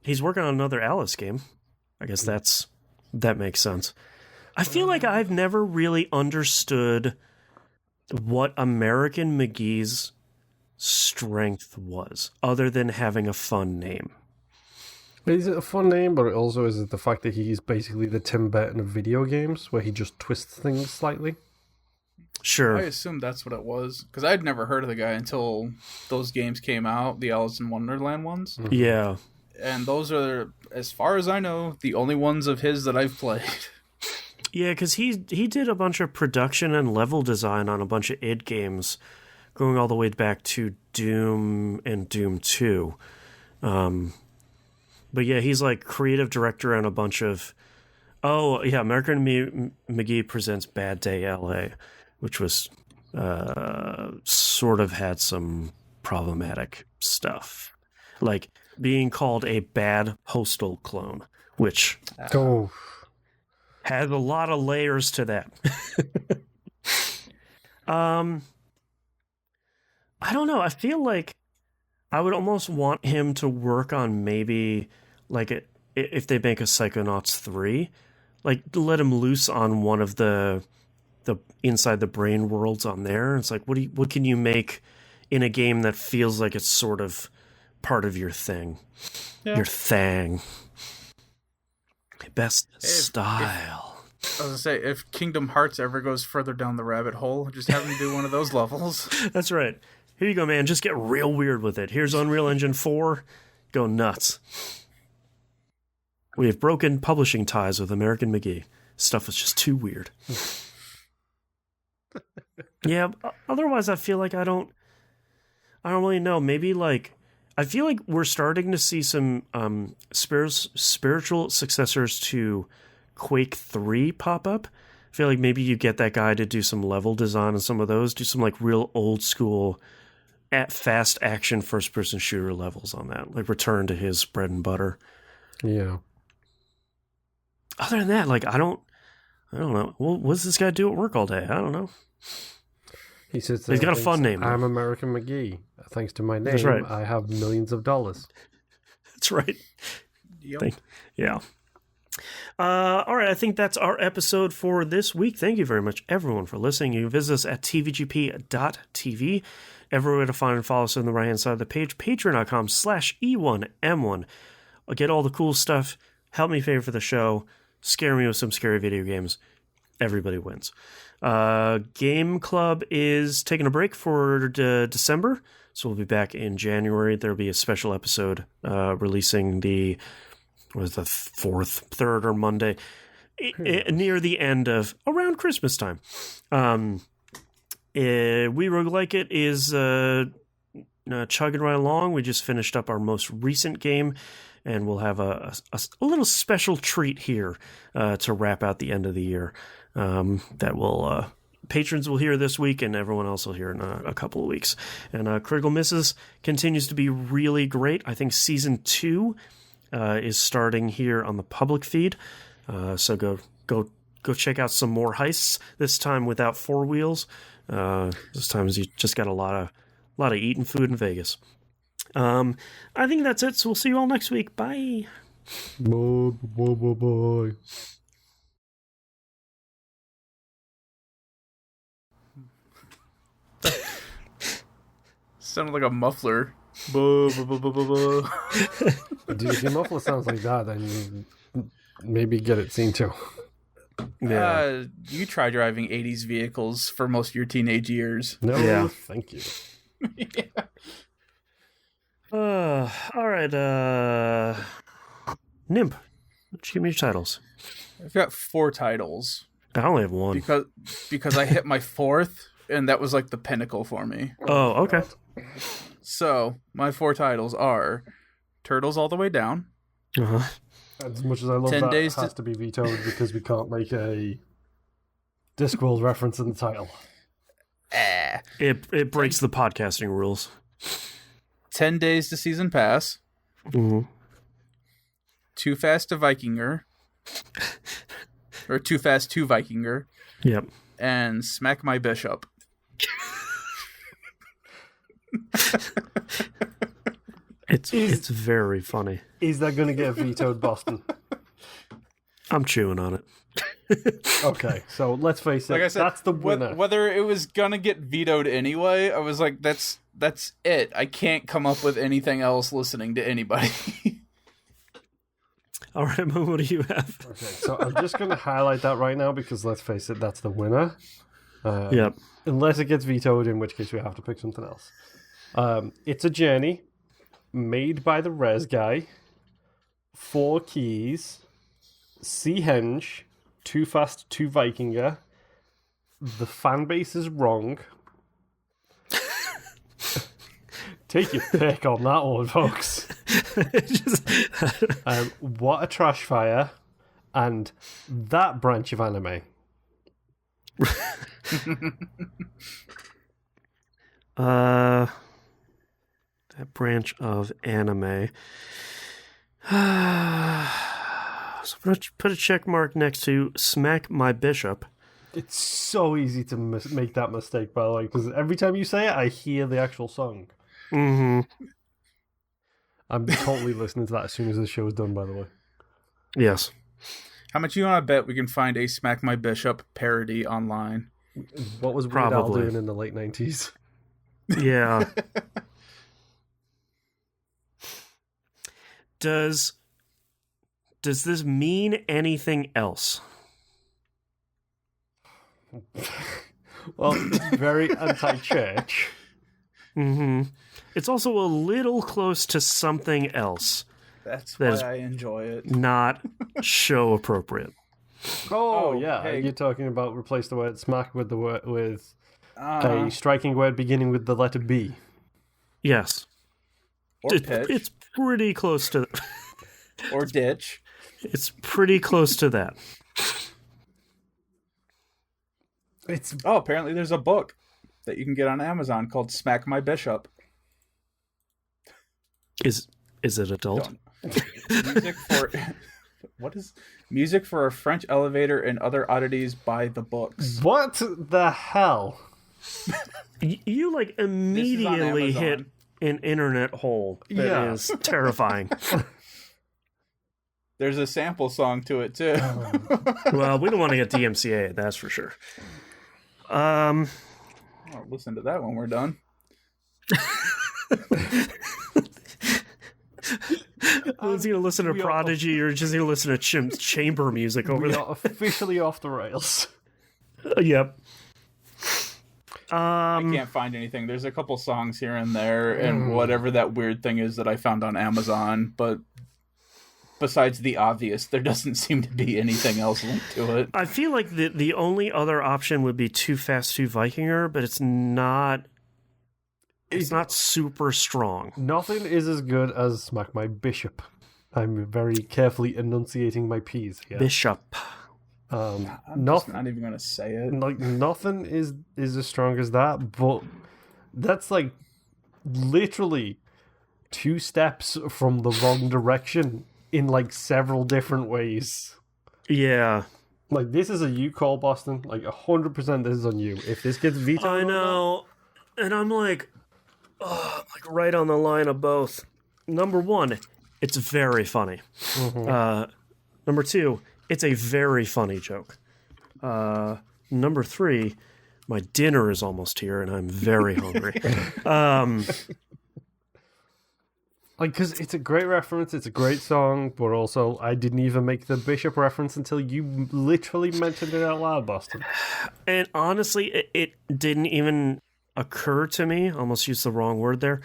He's working on another Alice game. I guess that makes sense. I feel like I've never really understood what American McGee's strength was, other than having a fun name. Is it a fun name, but also is it the fact that he's basically the Tim Burton of video games, where he just twists things slightly? Sure. I assumed that's what it was, because I'd never heard of the guy until those games came out, the Alice in Wonderland ones. Mm-hmm. Yeah. And those are, as far as I know, the only ones of his that I've played. Yeah, because he did a bunch of production and level design on a bunch of id games, going all the way back to Doom and Doom 2. But yeah, he's like creative director on a bunch of... Oh, yeah, American McGee presents Bad Day LA, which was sort of had some problematic stuff. Like being called a bad Postal clone, which has a lot of layers to that. I don't know. I feel like I would almost want him to work on maybe like if they make a Psychonauts 3, like let him loose on one of the inside the brain worlds on there. It's like what can you make in a game that feels like it's sort of part of your thing, your thing. Best style. I was gonna say, if Kingdom Hearts ever goes further down the rabbit hole, just have him do one of those levels. That's right. Here you go, man. Just get real weird with it. Here's Unreal Engine 4. Go nuts. We have broken publishing ties with American McGee. Stuff is just too weird. Yeah, otherwise I feel like I don't really know. Maybe like I feel like we're starting to see some spiritual successors to Quake 3 pop up feel like maybe you get that guy to do some level design on some of those, do some like real old school fast action first person shooter levels on that, like return to his bread and butter. Yeah. Other than that, like I don't know. Well, what does this guy do at work all day? I don't know. He sits there. He's got a fun name, though. I'm American McGee. Thanks to my name, That's right. I have millions of dollars. That's right. Yep. Yeah. All right, I think that's our episode for this week. Thank you very much, everyone, for listening. You can visit us at tvgp.tv. Everywhere to find and follow us on the right-hand side of the page, patreon.com/E1M1. I'll get all the cool stuff. Help me pay for the show. Scare me with some scary video games. Everybody wins. Game Club is taking a break for December, so we'll be back in January. There'll be a special episode releasing the 3rd or Monday, near the end of around Christmas time. We Roguelike It is chugging right along. We just finished up our most recent game, and we'll have a little special treat here to wrap out the end of the year that will patrons will hear this week, and everyone else will hear in a couple of weeks. And Critical Misses continues to be really great. I think Season 2 is starting here on the public feed, so go check out some more heists, this time without 4 wheels. This time you just got a lot of eating food in Vegas. I think that's it, so we'll see you all next week. Bye. Bye. Sounded like a muffler. Dude, if your muffler sounds like that, then you maybe get it seen too. Yeah. You try driving 80s vehicles for most of your teenage years. No, Yeah. thank you. All right. Nimp, give me your titles. I've got 4 titles. I only have one. Because I hit my 4th, and that was like the pinnacle for me. Oh, okay. So, my 4 titles are Turtles All the Way Down. Uh-huh. As much as I love 10 that, days it has to be vetoed because we can't make a Discworld reference in the title. It breaks the podcasting rules. 10 Days to Season Pass. Mm-hmm. Too Fast to Vikinger. Or Too Fast to Vikinger. Yep. And Smack My Bishop. It's very funny. Is that going to get vetoed, Boston? I'm chewing on it. Okay, so let's face it. Like I said, that's the winner. Whether it was gonna get vetoed anyway, I was like, that's it. I can't come up with anything else listening to anybody. All right, Mo, what do you have? Okay, so I'm just going to highlight that right now because let's face it, that's the winner. Yep. Unless it gets vetoed, in which case we have to pick something else. It's a Journey made by the Res guy. 4 keys. Seahenge. Too Fast, Too Vikinger. The fan base is wrong. Take your pick on that one, folks. What a Trash Fire. And that branch of anime. That branch of anime. So I'm going to put a check mark next to Smack My Bishop. It's so easy to make that mistake, by the way, because every time you say it, I hear the actual song. Mm-hmm. I'm totally listening to that as soon as the show is done, by the way. Yes. How much you want to bet we can find a Smack My Bishop parody online? What was Weird Al Probably. doing in the late 90s? Yeah. Does this mean anything else? Well, it's very anti-church. Mm-hmm. It's also a little close to something else. That's That why is I enjoy it. not show appropriate. Oh, Oh, yeah. hey. You're talking about replace the word smack with the word with Uh, a striking word beginning with the letter B. Yes. or pitch. It's pretty close to Or ditch. it's pretty close to that. apparently there's a book that you can get on Amazon called Smack My Bishop. Is it adult? Music for music for a French elevator and other oddities by the books. What the hell? You like immediately hit an internet hole that is terrifying. There's a sample song to it too. Well, we don't want to get DMCA, that's for sure. I'll listen to that when we're done. Is he gonna listen to Prodigy or just gonna listen to chamber music over there? We are officially off the rails. Yep. I can't find anything. There's a couple songs here and there, and whatever that weird thing is that I found on Amazon, but besides the obvious, there doesn't seem to be anything else linked to it. I feel like the only other option would be Too Fast, Too Vikinger, but it's not super strong. Nothing is as good as Smack My Bishop. I'm very carefully enunciating my P's here. Bishop. I'm not even going to say it. Like, nothing is as strong as that, but that's like literally 2 steps from the wrong direction in like several different ways. Yeah. Like, this is a you call, Boston. Like, 100% this is on you. If this gets vetoed, I know. And I'm like right on the line of both. Number 1, it's very funny. Mm-hmm. Number 2, it's a very funny joke. Number 3, my dinner is almost here and I'm very hungry. Like, because it's a great reference, it's a great song, but also I didn't even make the Bishop reference until you literally mentioned it out loud, Boston. And honestly, it didn't even occur to me, almost used the wrong word there,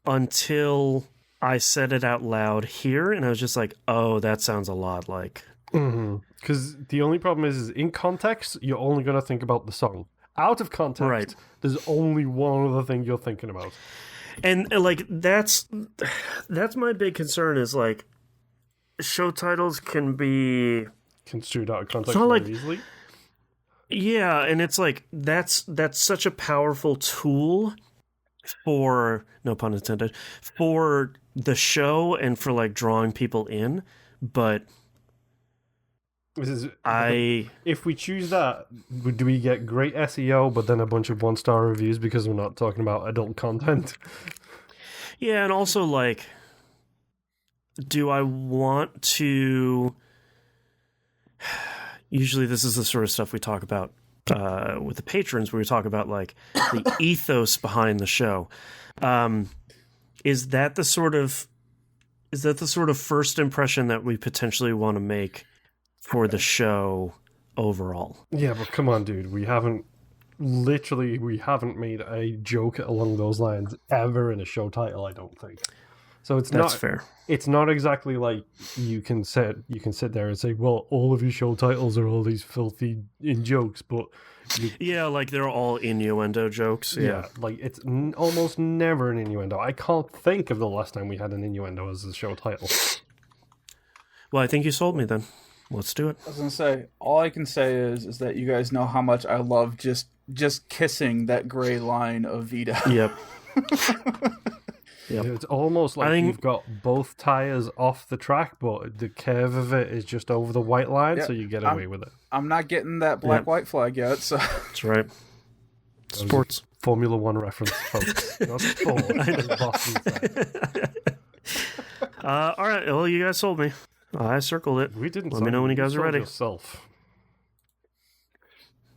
until I said it out loud here, and I was just like, oh, that sounds a lot like... Because the only problem is in context, you're only going to think about the song. Out of context, there's only one other thing you're thinking about. And like that's my big concern is like show titles can be construed out of context very easily. Yeah, and it's like that's such a powerful tool for, no pun intended, for the show and for like drawing people in, but if we choose that, do we get great SEO but then a bunch of 1-star reviews because we're not talking about adult content? Yeah, and also like, do I want to... Usually this is the sort of stuff we talk about with the patrons, where we talk about like the ethos behind the show. Is that the sort of first impression that we potentially want to make for the show overall? Yeah, but come on, dude. We haven't made a joke along those lines ever in a show title, I don't think. So that's fair. It's not exactly like you can sit there and say, well, all of your show titles are all these filthy in jokes, but yeah, like they're all innuendo jokes. Yeah, like it's almost never an innuendo. I can't think of the last time we had an innuendo as a show title. Well, I think you sold me then. Let's do it. I was gonna say, all I can say is that you guys know how much I love just kissing that gray line of Vita. Yep. Yep. It's almost like you've got both tires off the track, but the curve of it is just over the white line, so you get away with it. I'm not getting that black-white flag yet, so... That's right. Sports. Formula 1 reference, folks. Not sport, as Boston said. All right, well, you guys sold me. I circled it. We didn't. Let me know when you guys are ready. Yourself.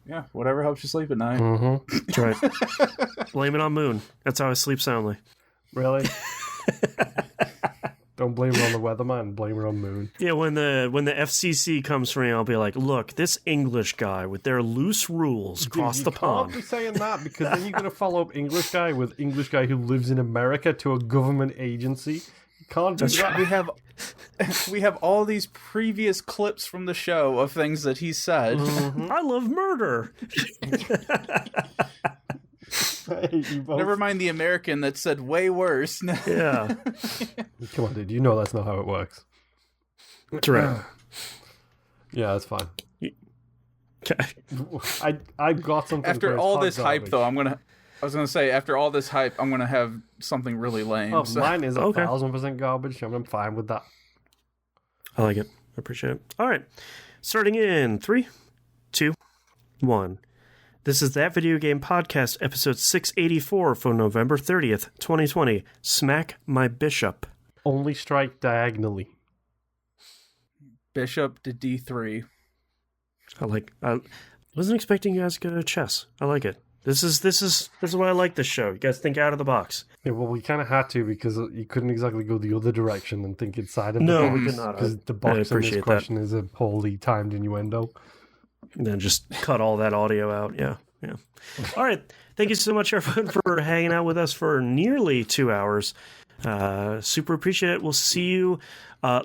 Yeah, whatever helps you sleep at night. Mm-hmm. That's right. Blame it on Moon. That's how I sleep soundly. Really? Don't blame it on the weatherman. Blame it on Moon. Yeah, when the FCC comes for me, I'll be like, "Look, this English guy with their loose rules crossed the pond." You can't be saying that because then you're going to follow up English guy with English guy who lives in America to a government agency. You can't do that. We have all these previous clips from the show of things that he said. Mm-hmm. I love murder. Never mind the American that said way worse. Yeah. Come on, dude. You know that's not how it works. That's right. Yeah, that's fine. Okay. I've got something. After all this hype, garbage. though, I was gonna say, after all this hype, I'm gonna have something really lame. Oh, so- mine is Okay. 1,000% garbage. I'm fine with that. I like it. I appreciate it. All right. Starting in 3, 2, 1. This is That Video Game Podcast, episode 684 for November 30th, 2020. Smack My Bishop. Only strike diagonally. Bishop to D3. I wasn't expecting you guys to go to chess. I like it. This is why I like this show. You guys think out of the box. Yeah, well, we kind of had to because you couldn't exactly go the other direction and think inside of the No, box. we did not. Because the I box in this appreciate question is a wholly timed innuendo. And then just cut all that audio out. Yeah. All right. Thank you so much, everyone, for hanging out with us for nearly 2 hours. Super appreciate it. We'll see you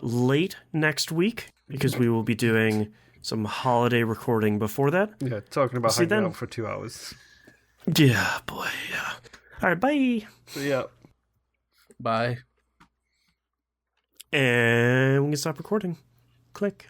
late next week because we will be doing some holiday recording before that. Yeah, talking about See you hanging then. out for 2 hours. Yeah, boy. Yeah. All right. Bye. Yeah. Bye. And we can stop recording. Click.